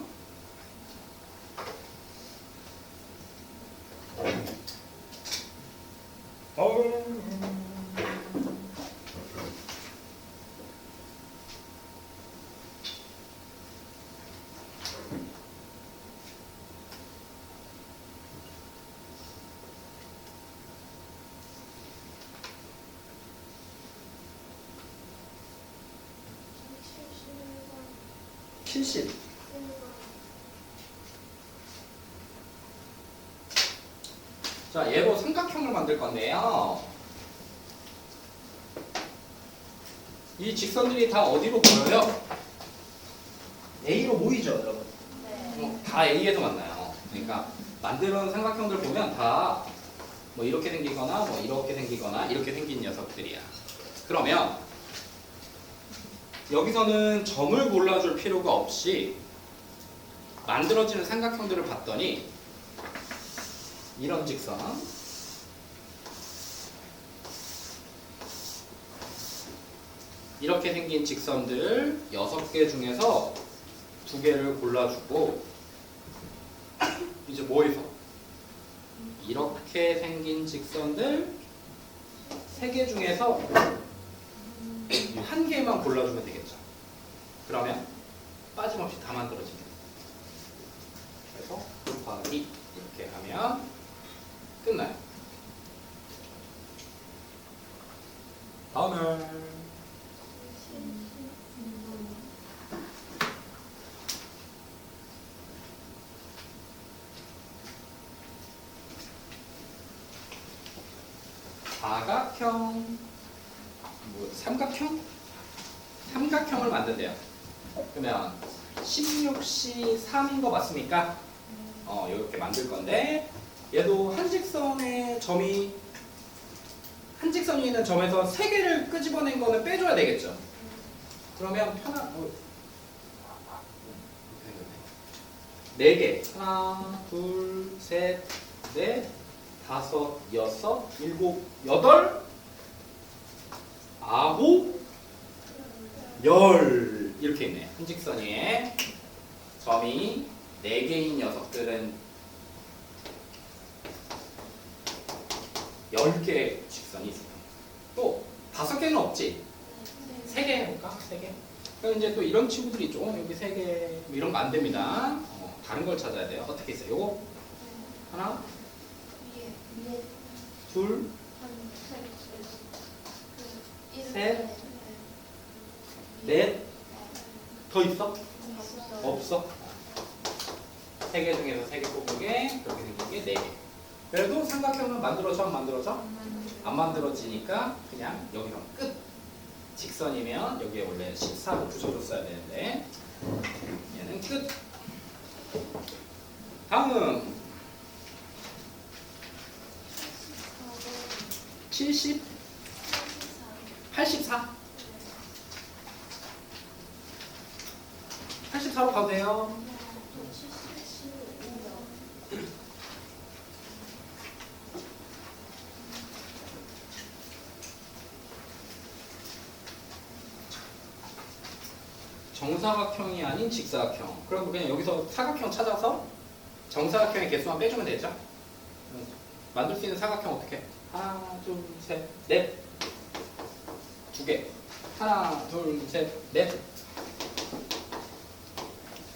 (70) 자, 얘로 삼각형을 만들 건데요. 이 직선들이 다 어디로 보여요? A로 모이죠, 여러분. 다 A에서 만나요. 그러니까 만들어 놓은 삼각형들 보면 다 뭐 이렇게 생기거나 뭐 이렇게 생기거나 이렇게 생긴 녀석들이야. 그러면 여기서는 점을 골라줄 필요가 없이 만들어지는 삼각형들을 봤더니 이런 직선, 이렇게 생긴 직선들 6개 중에서 2개를 골라주고 이제 뭐해서 이렇게 생긴 직선들 3개 중에서 1개만 골라주면 되겠죠. 그러면 빠짐없이 다 만들어집니다. 그래서 곱하기 이렇게 하면 끝나요. 다음은 사각형, 삼각형? 삼각형을 만든대요. 그러면 16C 3인 거 맞습니까? 이렇게 만들 건데 얘도 한 직선에 점이 한 직선이 있는 점에서 3개를 끄집어낸 거는 빼줘야 되겠죠. 그러면 편한 4개 하나, 둘, 셋, 넷, 다섯, 여섯, 일곱, 여덟, 아홉, 열 이렇게 있네요. 한 직선 위에 점이 4개인 녀석들은 10개의 직선이 있습니다. 또 5개는 없지? 3개 해볼까? 3개? 그럼 이제 또 이런 친구들이 있죠. 여기 3개 뭐 이런 거 안 됩니다. 다른 걸 찾아야 돼요. 어떻게 있어요? 요거 하나, 둘, 셋, 넷, 더 있어? 없어? 3개 중에서 3개 뽑은 게 그렇게 생긴 게 4개. 그래도 삼각형은 만들어져 안 만들어져? 안 만들어지니까 그냥 여기서 끝. 직선이면 여기에 원래 14로 붙여줬어야 되는데 얘는 끝. 다음 70, 84. 84로 가도 돼요. 정사각형이 아닌 직사각형. 그럼 그냥 여기서 사각형 찾아서 정사각형의 개수만 빼주면 되죠. 만들 수 있는 사각형 어떻게? 하나, 둘, 셋, 넷. 2개. 하나, 둘, 셋, 넷.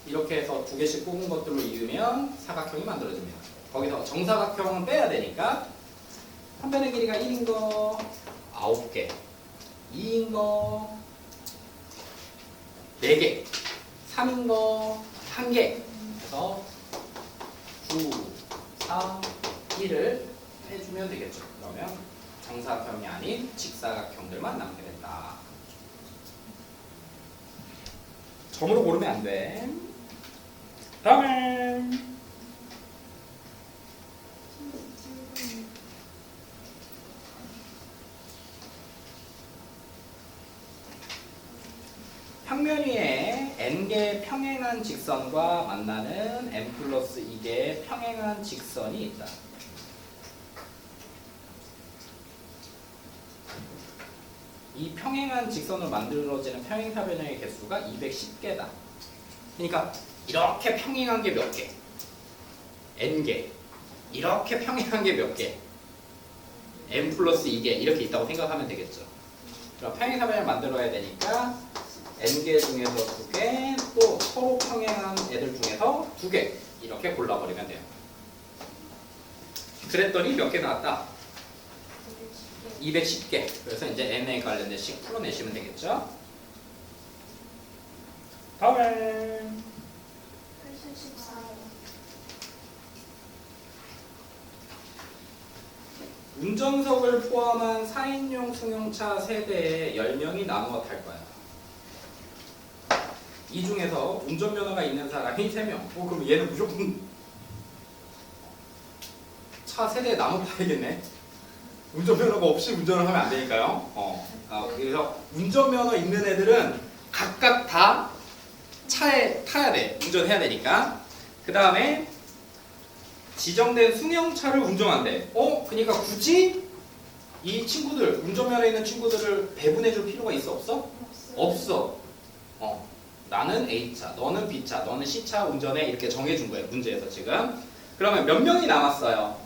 이렇게 해서 2개씩 뽑은 것들로 이으면 사각형이 만들어집니다. 거기서 정사각형은 빼야 되니까 한 변의 길이가 1인 거 9개. 2인 거 4개, 3인 거 1개. 그래서 9, 4, 1을 해주면 되겠죠. 그러면 정사각형이 아닌 직사각형들만 남게 된다. 점으로 고르면 안 돼. 다음에 평면 위에 n개의 평행한 직선과 만나는 n 플러스 2개의 평행한 직선이 있다. 이 평행한 직선으로 만들어지는 평행사변형의 개수가 210개다. 그러니까 이렇게 평행한 게 몇 개? n개. 이렇게 평행한 게 몇 개? n 플러스 2개 이렇게 있다고 생각하면 되겠죠. 그럼 평행사변형을 만들어야 되니까 n개 중에서 2개, 또 서로 평행한 애들 중에서 2개 이렇게 골라버리면 돼요. 그랬더니 몇 개 나왔다? 210개. 그래서 이제 n에 관련된 식 풀어내시면 되겠죠. 다음에 84요. 운전석을 포함한 4인용 승용차 세대에 10명이 나누어 탈 거야. 이 중에서 운전면허가 있는 사람이 3명. 그럼 얘는 무조건 차 세대에 나눠 타야겠네. 운전면허가 없이 운전을 하면 안 되니까요. 그래서 운전면허 있는 애들은 각각 다 차에 타야 돼. 운전해야 되니까. 그 다음에 지정된 승용차를 운전한대. 그러니까 굳이 이 친구들, 운전면허 있는 친구들을 배분해 줄 필요가 있어? 없어? 없어. 나는 A차, 너는 B차, 너는 C차 운전해 이렇게 정해준 거예요. 문제에서 지금. 그러면 몇 명이 남았어요?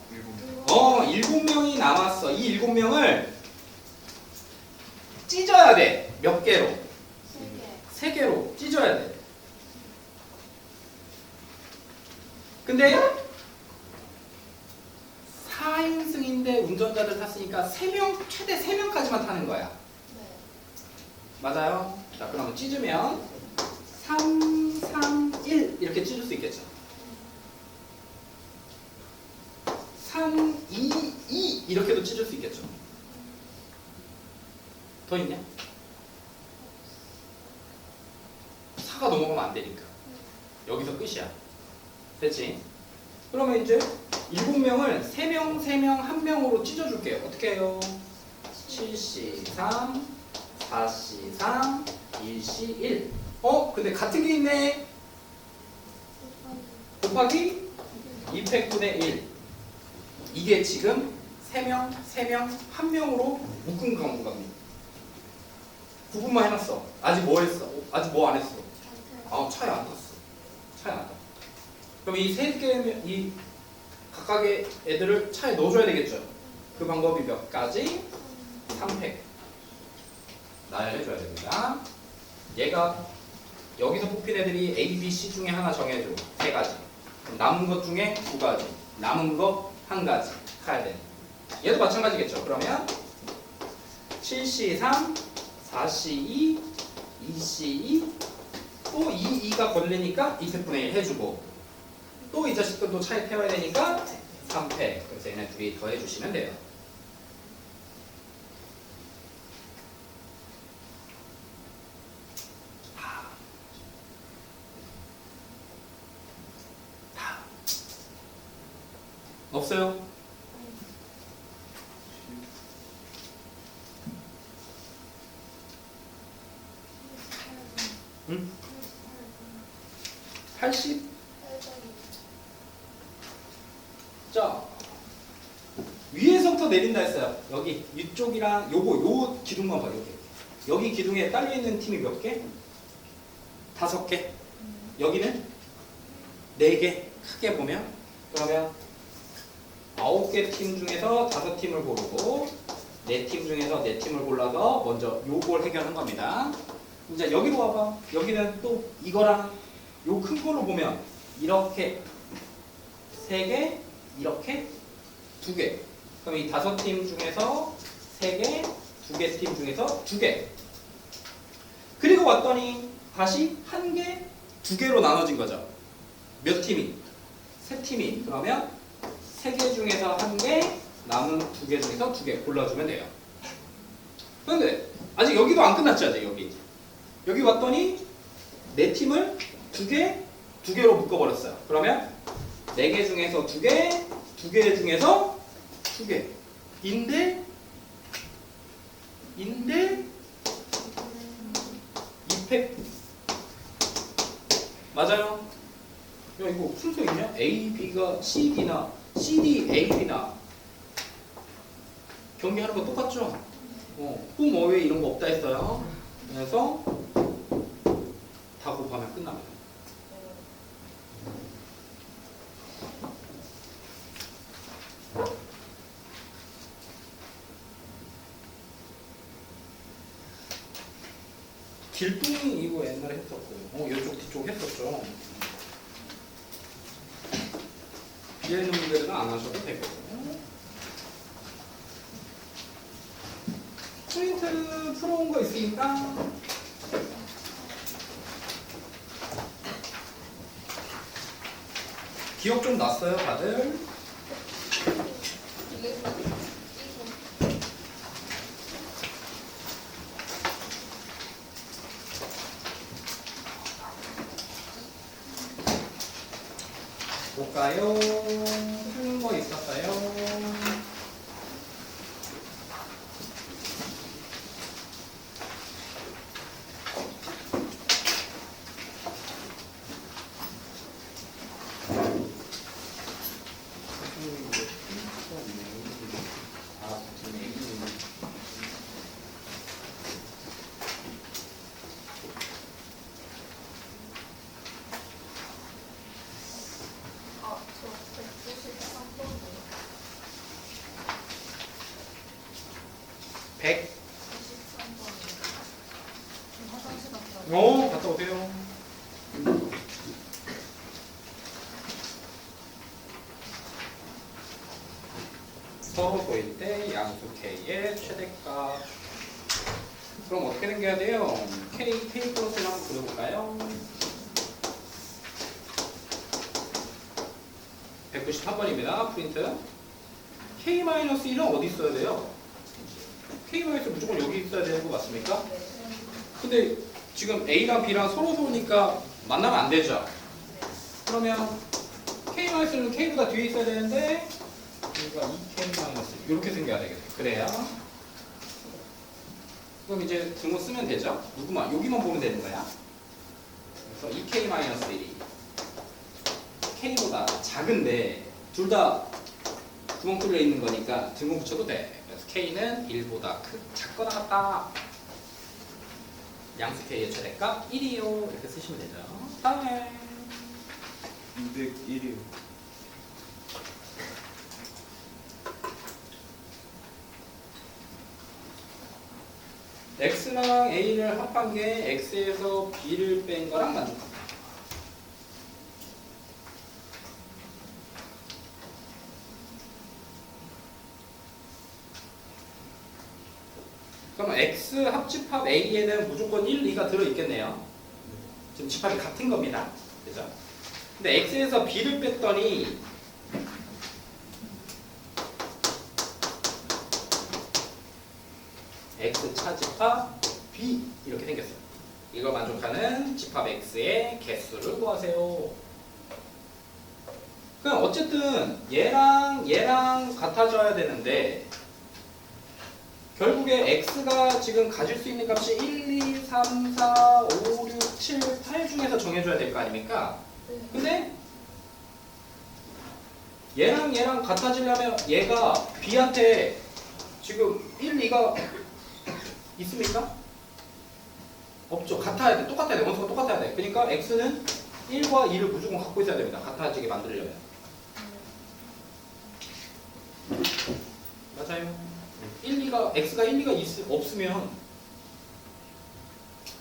7명이 남았어. 이 7명을 찢어야 돼. 몇 개로? 3개. 3개로 찢어야 돼. 근데 4인승인데 운전자들 탔으니까 3명, 최대 3명까지만 타는 거야. 네. 맞아요? 자, 그러면 찢으면 3, 3, 1 이렇게 찢을 수 있겠죠. 3, 2, 2 이렇게도 찢을 수 있겠죠. 더 있냐? 4가 넘어가면 안 되니까. 여기서 끝이야. 됐지? 그러면 이제 7명을 3명, 3명, 1명으로 찢어줄게요. 어떻게 해요? 7C3, 4C3, 1C1. 근데 같은 게 있네. 곱하기 2팩분의 1. 이게 지금 3명, 3명, 1명으로 묶은 경우입니다. 구분만 해놨어. 아직 뭐 했어? 아직 뭐 안 했어? 차에 안 탔어. 차에 안 탔어. 그럼 이 3개, 이 각각의 애들을 차에 넣어줘야 되겠죠? 그 방법이 몇 가지? 3팩. 나열해줘야 됩니다. 얘가 여기서 뽑힌 애들이 A, B, C 중에 하나 정해줘. 3가지. 남은 것 중에 2가지. 남은 거 1가지. 가야 돼. 얘도 마찬가지겠죠. 그러면 7C3, 4C2, 2C2, 또 2가 걸리니까 2팩분의 1 해주고, 또 이 자식들도 차에 태워야 되니까 3팩. 그래서 얘네 둘이 더 해주시면 돼요. 없어요? 응? 80? 자, 위에서부터 내린다 했어요. 여기 위쪽이랑 요 기둥만 봐. 여기 기둥에 딸려있는 팀이 몇 개? 5개. 여기는 4개. 크게 보면. 그러면 9개 팀 중에서 5팀을 고르고 4팀 중에서 4팀을 골라서 먼저 요걸 해결한 겁니다. 이제 여기로 와봐. 여기는 또 이거랑 요 큰 걸로 보면 이렇게 3개, 이렇게 2개. 그럼 이 5팀 중에서 3개, 두 개 팀 중에서 두 개. 그리고 왔더니 다시 한 개, 두 개로 나눠진 거죠. 몇 팀이? 세 팀이. 그러면 세 개 중에서 한 개, 남은 두 개 중에서 두 개 골라주면 돼요. 그런데 아직 여기도 안 끝났죠, 아직 여기. 여기 왔더니 네 팀을 두 개로 묶어버렸어요. 그러면 네 개 중에서 두 개, 두 개 중에서 두 개. 인데 2팩 맞아요. 야 이거 순서 있냐? A, B가 C, D나 C, D, A, B나 경기하는 거 똑같죠? whom, away 이런 거 없다 했어요. 그래서 다 곱하면 끝납니다. 길동이 이거 옛날에 했었고, 이쪽 뒤쪽 했었죠. 뒤에 있는 분들은 안 하셔도 되거든요. 프린트 풀어온 거 있으니까 기억 좀 났어요, 다들? 볼까요? 풀는 거 있었어요? 아, 저 193번이요. 100. 93번이요. 화장실 갔다 갔다 오세요. 서로 보일 때 양수 K의 최대값. 그럼 어떻게 생겨야 돼요? K 플러스를 한번 그려볼까요? 193번입니다. 프린트. K-1은 어디 있어야 돼요? K-1 무조건 여기 있어야 되는 거 맞습니까? 근데 지금 A랑 B랑 서로 좋으니까 만나면 안 되죠? 그러면 K-는 K보다 뒤에 있어야 되는데 여기가 2K- 이렇게 생겨야 되겠네요. 그래야 그럼 이제 등호 쓰면 되죠? 누구만? 여기만 보면 되는 거야. 그래서 2K-1이 K보다 작은데 둘 다 구멍 뚫려 있는 거니까 등호 붙여도 돼. 그래서 K는 1보다 작거나 같다. 양수 K의 최대값 1이요. 이렇게 쓰시면 되죠. 다음에 201이요. X랑 A를 합한 게 X에서 B를 뺀 거랑 만족합니다. 그러면 X 합집합 A에는 무조건 1, 2가 들어있겠네요. 지금 집합이 같은 겁니다. 그죠? 근데 X에서 B를 뺐더니 X 차집합 B 이렇게 생겼어요. 이걸 만족하는 집합 X의 개수를 구하세요. 그럼 어쨌든 얘랑 같아져야 되는데 결국에 X가 지금 가질 수 있는 값이 1, 2, 3, 4, 5, 6, 7, 8 중에서 정해줘야 될 거 아닙니까? 근데 얘랑 같아지려면 얘가 B한테 지금 1, 2가 있습니까? 없죠. 같아야 돼. 똑같아야 돼. 원소가 똑같아야 돼. 그러니까 X는 1과 2를 무조건 갖고 있어야 됩니다. 같아지게 만들려면. 맞아요. X가 1, 2가 없으면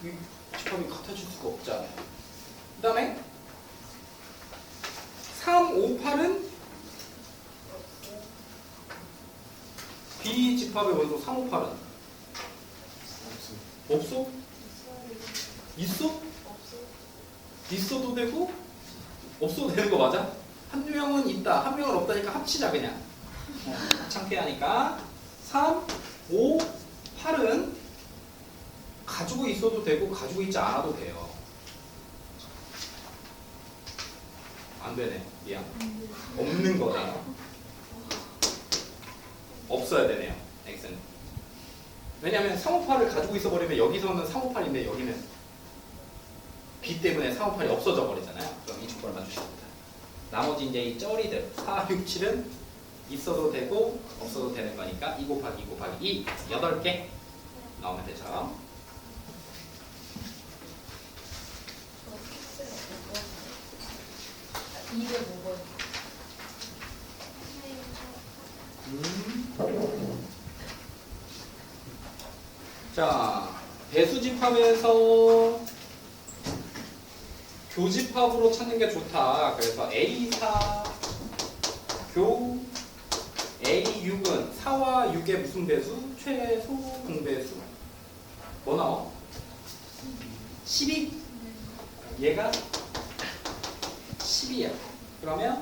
이 집합이 같아질 수가 없잖아요. 그 다음에 3, 5, 8은 B 집합의 원소 3, 5, 8은 없어? 있어? 없어. 있어도 되고 없어도 되는 거 맞아? 한 명은 있다, 한 명은 없다니까 합치자 그냥. 창피하니까 3, 5, 8은 가지고 있어도 되고 가지고 있지 않아도 돼요. 안 되네. 미안. 없는 거네요. 없어야 되네요. x는. 왜냐하면 358을 가지고 있어 버리면 여기서는 358인데 여기는 b 때문에 358이 없어져 버리잖아요. 그럼 이 조건을 맞추시면 됩니다. 나머지 이제 이 쩌리들 4, 6, 7은 있어도 되고 없어도 되는 거니까 2 곱하기 2 곱하기 2 8개 나오면 되죠. 이게 뭐거든? 자, 배수집합에서 교집합으로 찾는 게 좋다. 그래서 A4 교 A6은 4와 6의 무슨 배수? 최소 공배수. 뭐 나와? 12. 얘가 12야. 그러면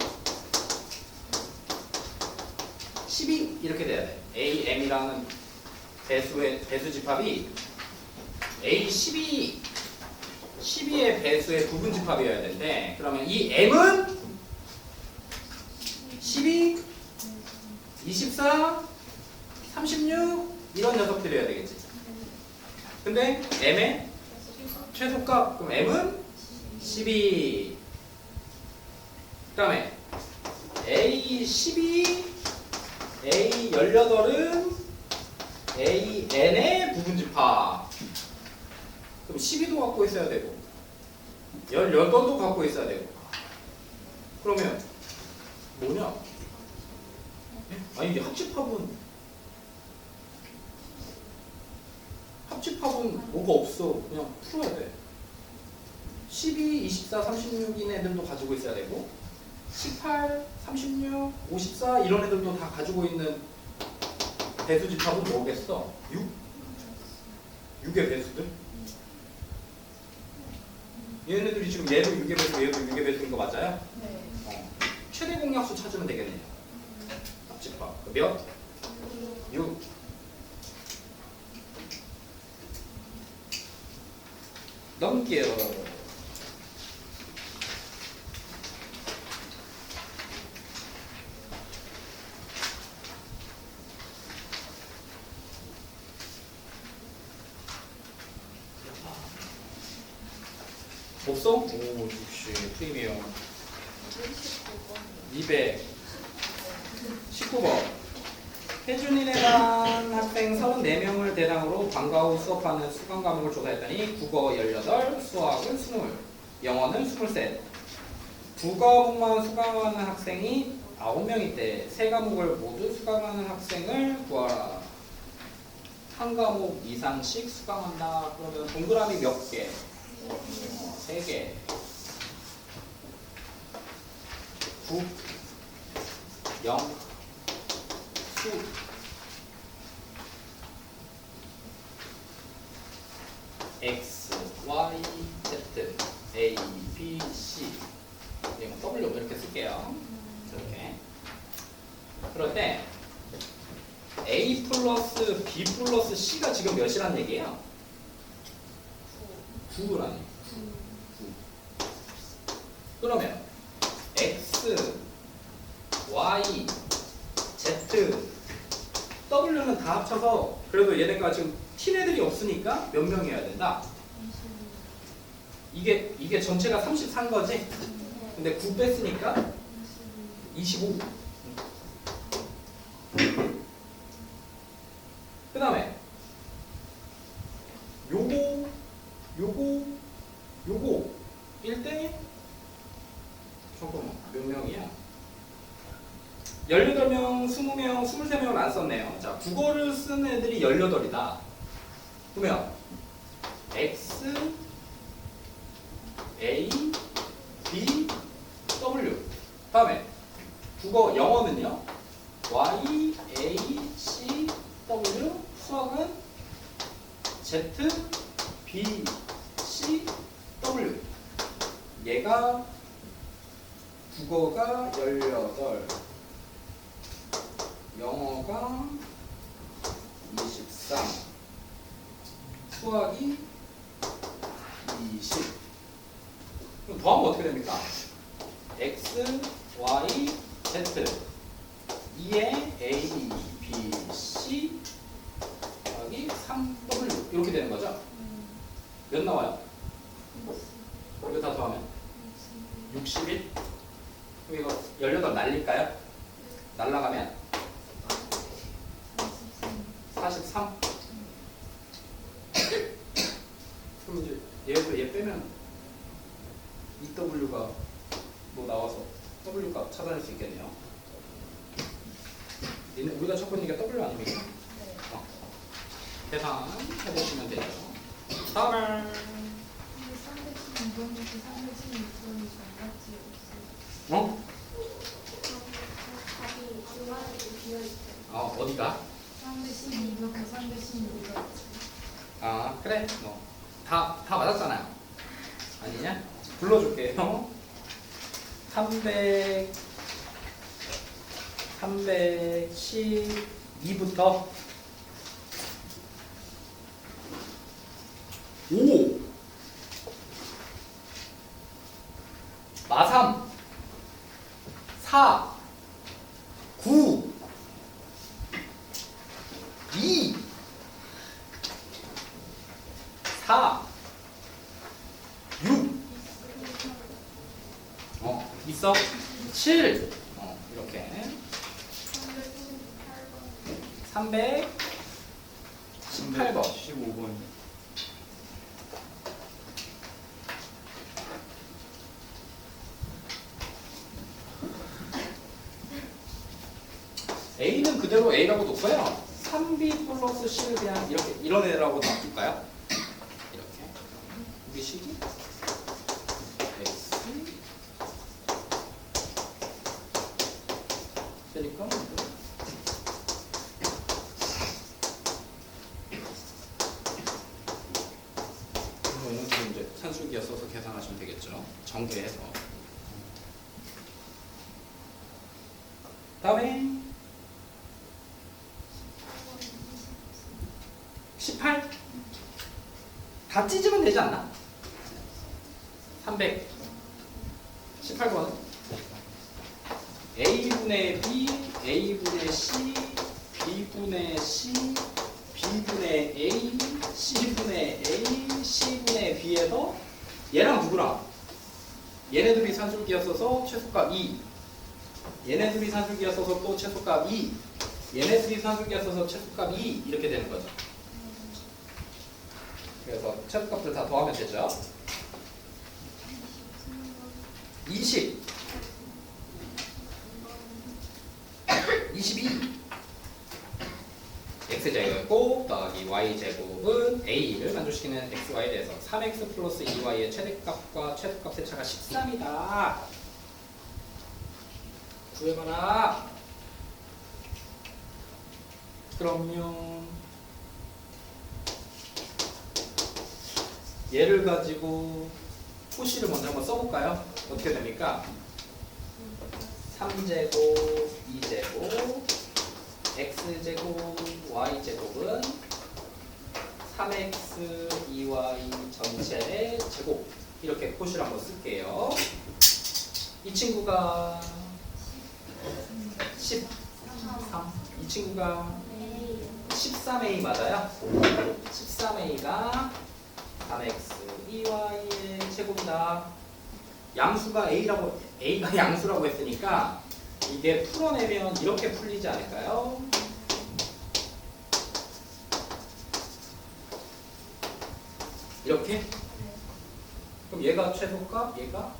12 이렇게 돼야 돼. AM이라는 배수집합이 A12 12의 배수의 부분집합이어야 되는데, 그러면 이 M은 12, 24, 36 이런 녀석들이어야 되겠지. 근데 M의 최소값, 그럼 M은 12. 그 다음에 A12, A18은 AN의 부분집합. 그럼 12도 갖고 있어야 되고 18도 갖고 있어야 되고. 그러면 뭐냐? 아니 이게 합집합은 뭐가 없어. 그냥 풀어야 돼. 12, 24, 36인 애들도 가지고 있어야 되고 18, 36, 54 이런 애들도 다 가지고 있는 배수집합은 뭐겠어? 6? 6의 배수들? 얘네들이 지금 얘도 6의 배수, 얘도 6의 배수인 거 맞아요? 네. 최대 공약수 찾으면 되겠네요. 합집합 몇? 6. 넘게요. 없어? 오, 역시 프리미엄 219번. 혜준이네 반 학생 34명을 대상으로 방과 후 수업하는 수강 과목을 조사했더니 국어 18, 수학은 20, 영어는 23. 두 과목만 수강하는 학생이 9명일 세 과목을 모두 수강하는 학생을 구하라. 한 과목 이상씩 수강한다. 그러면 동그라미 몇 개? 3개. 9, 0, 수. X, Y, Z, A, B, C. 이거 W 이렇게 쓸게요. 이렇게. 그럴 때 A 플러스 B 플러스 C가 지금 몇이란 얘기예요? 9라는 얘기. 9. 그러면 X, Y, Z, W는 다 합쳐서 그래도 얘네가 지금 티네들이 없으니까 몇 명이어야 된다? 이게 전체가 34인 거지? 근데 9 뺐으니까 25. 그 다음에 요거 1대 잠깐만 몇 명이야? 18명, 20명, 23명을 안 썼네요. 자, 국어를 쓴 애들이 18이다. 그러면 X, A, B, W. 다음에 국어 영어는요. Y, A, C, W. 수학은 Z, Z, B, C, W. 얘가 국어가 18, 영어가 23, 수학이 20. 그럼 더하면 어떻게 됩니까? X, Y, Z 2에 A, B, C 여기 3W 이렇게 되는 거죠? 몇 나와요? 이거 다 더하면 61? 그럼 이거 18 날릴까요? 날라가면 43? 그럼 이제 얘도 얘 빼면 2W가 뭐 나와서 W 값 찾아낼 수 있겠네요. 얘는 우리가 찾고 있는 게 W 아닙니까? 네. 계산해보시면 되죠. 다음 근데 316번부터 316번이 정답지 없어요. 어? 답이 중간에 좀 비어있어요. 어디가? 312부터 316번 있어요. 아 그래 다 맞았잖아요. 아니냐? 불러줄게요. 312부터 5 마삼 4 9 2 4 6 있어? 7 이렇게 318번 15번. A는 그대로 A라고 놓고요. 3B 플러스 C를 그냥 이렇게 이런 애라고 놔둘까요? 이렇게 우리 식이 X 그러니까 이거는 지금 이제 산술기에 써서 계산하시면 되겠죠. 정계해서. 다음에 18? 다 찢으면 되지 않나? 318번은 A분의 B, A분의 C, B분의 C, B분의 A, C분의 A, C분의 B에서 얘랑 누구랑? 얘네들이 산술기였어서 최소값 2, 얘네들이 산술기였어서 또 최소값 2, 얘네들이 산술기였어서 최소값 2 이렇게 되는 거죠. 그래서 최소값을 다 더하면 되죠. 20 22 x제곱 더하기 y제곱은 a를 만족시키는 xy에 대해서 3x 플러스 2y의 최대값과 최소값의 차가 13이다. 구해봐라. 그러면 얘를 가지고 호시를 먼저 한번 써볼까요? 어떻게 됩니까? 3제곱, 2제곱, x제곱, y제곱은 3x, 2y 전체의 제곱 이렇게 호시를 한번 쓸게요. 이 친구가 13, 이 친구가 13a 맞아요? 13a가 3x, 2y의 제곱이다. 양수가 a가 양수라고 했으니까 이게 풀어내면 이렇게 풀리지 않을까요? 이렇게? 그럼 얘가 최소값, 얘가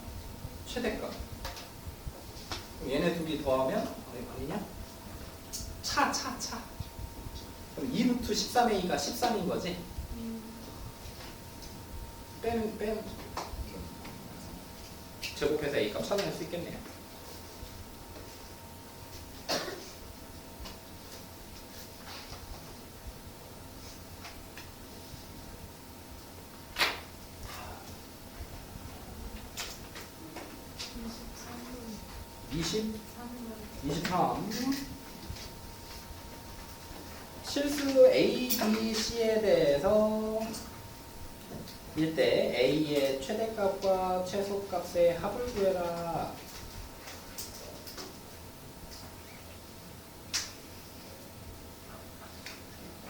최대값. 그럼 얘네 둘이 더하면 아니냐? 차. 그럼 2루트 13a가 13인 거지? 빼면 제곱해서 a 값 찾아낼 수 있겠네요. 20, 3번. 23. 실수 A, B, C에 대해서 일대 A의 최대값과 최소값의 합을 구해라.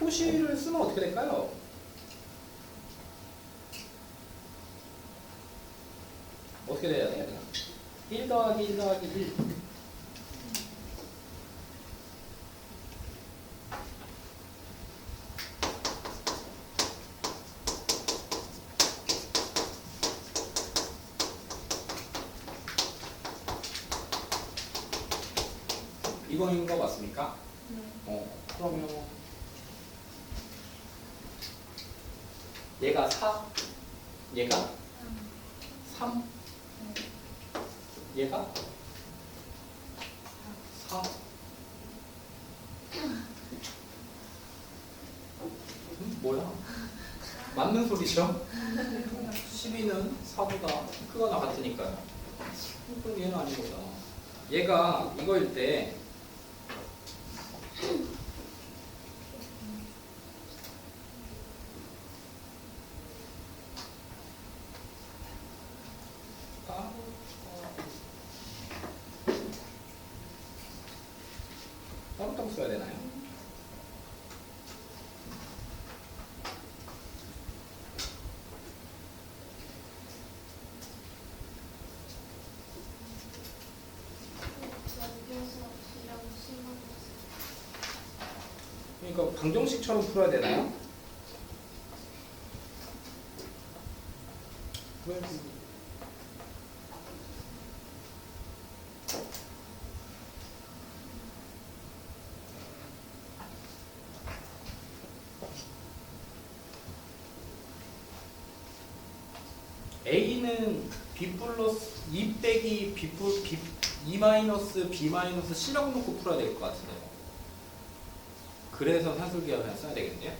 코시를 쓰면 어떻게 될까요? 어떻게 돼야 돼요? 1 더하기 1 더하기 1. 이거인 거 맞습니까? 네. 그러면 얘가 4, 얘가 3, 얘가 4. 뭐야? 맞는 소리죠? 12는 4보다 크거나 같으니까요. 그럼 얘는 아닌 거잖아. 얘가 이거일 때 따로 써야 되나요? 그러니까 방정식처럼 풀어야 되나요? 왜? A는 B 플러스 2 빼기 E 마이너스 B 마이너스 C라고 놓고 풀어야 될 것 같은데요. 그래서 산술기하면 써야 되겠네요.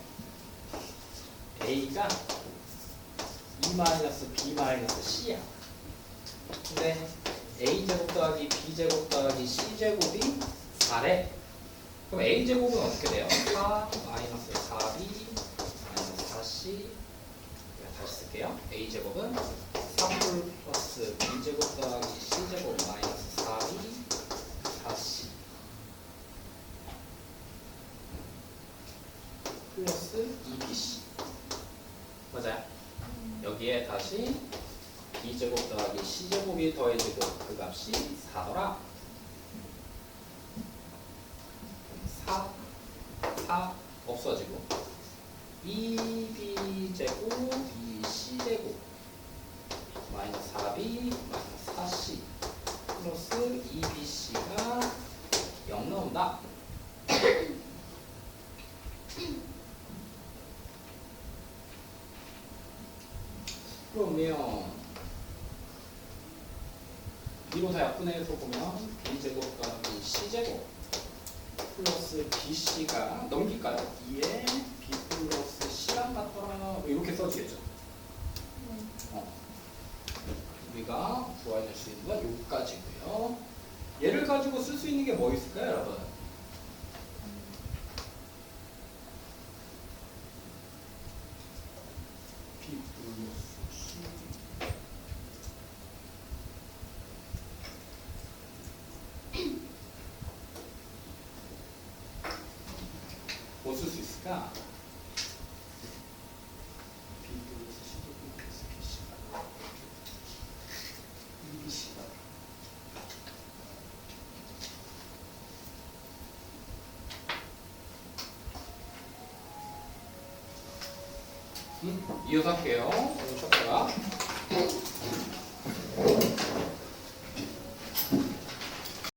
A가 E 마이너스 B 마이너스 C야. 근데 A제곱 더하기 B제곱 더하기 C제곱이 4래. 그럼 A제곱은 어떻게 돼요? 4 마이너스 4B 마이너스 4C. 다시 쓸게요. A제곱은 3 플러스 B제곱 더하기 C제곱 마이너스 4B 4C 플러스 2BC. 맞아요? 여기에 다시 B제곱 더하기 C제곱이 더해지고 그 값이 4더라. 4 없어지고 2b제곱 2c제곱 마이너스 4b 마이너스 4c 플러스 2bc가 0 나온다. 그러면 이로사 약분해서 보면 b제곱 더하기 c제곱 플러스 bc가 넘길까요? 2에 b 플러스 c랑 같더라. 이렇게 써지겠죠. 우리가 구해낼 수 있는 건 여기까지고요. 얘를 가지고 쓸 수 있는 게 뭐 있을까요, 여러분? b 플러스 c 뭐 쓸 수 있을까? B 플러스 C제곱 마이너스 BC가 2BC가 이어서 할게요. 오늘 첫 번째가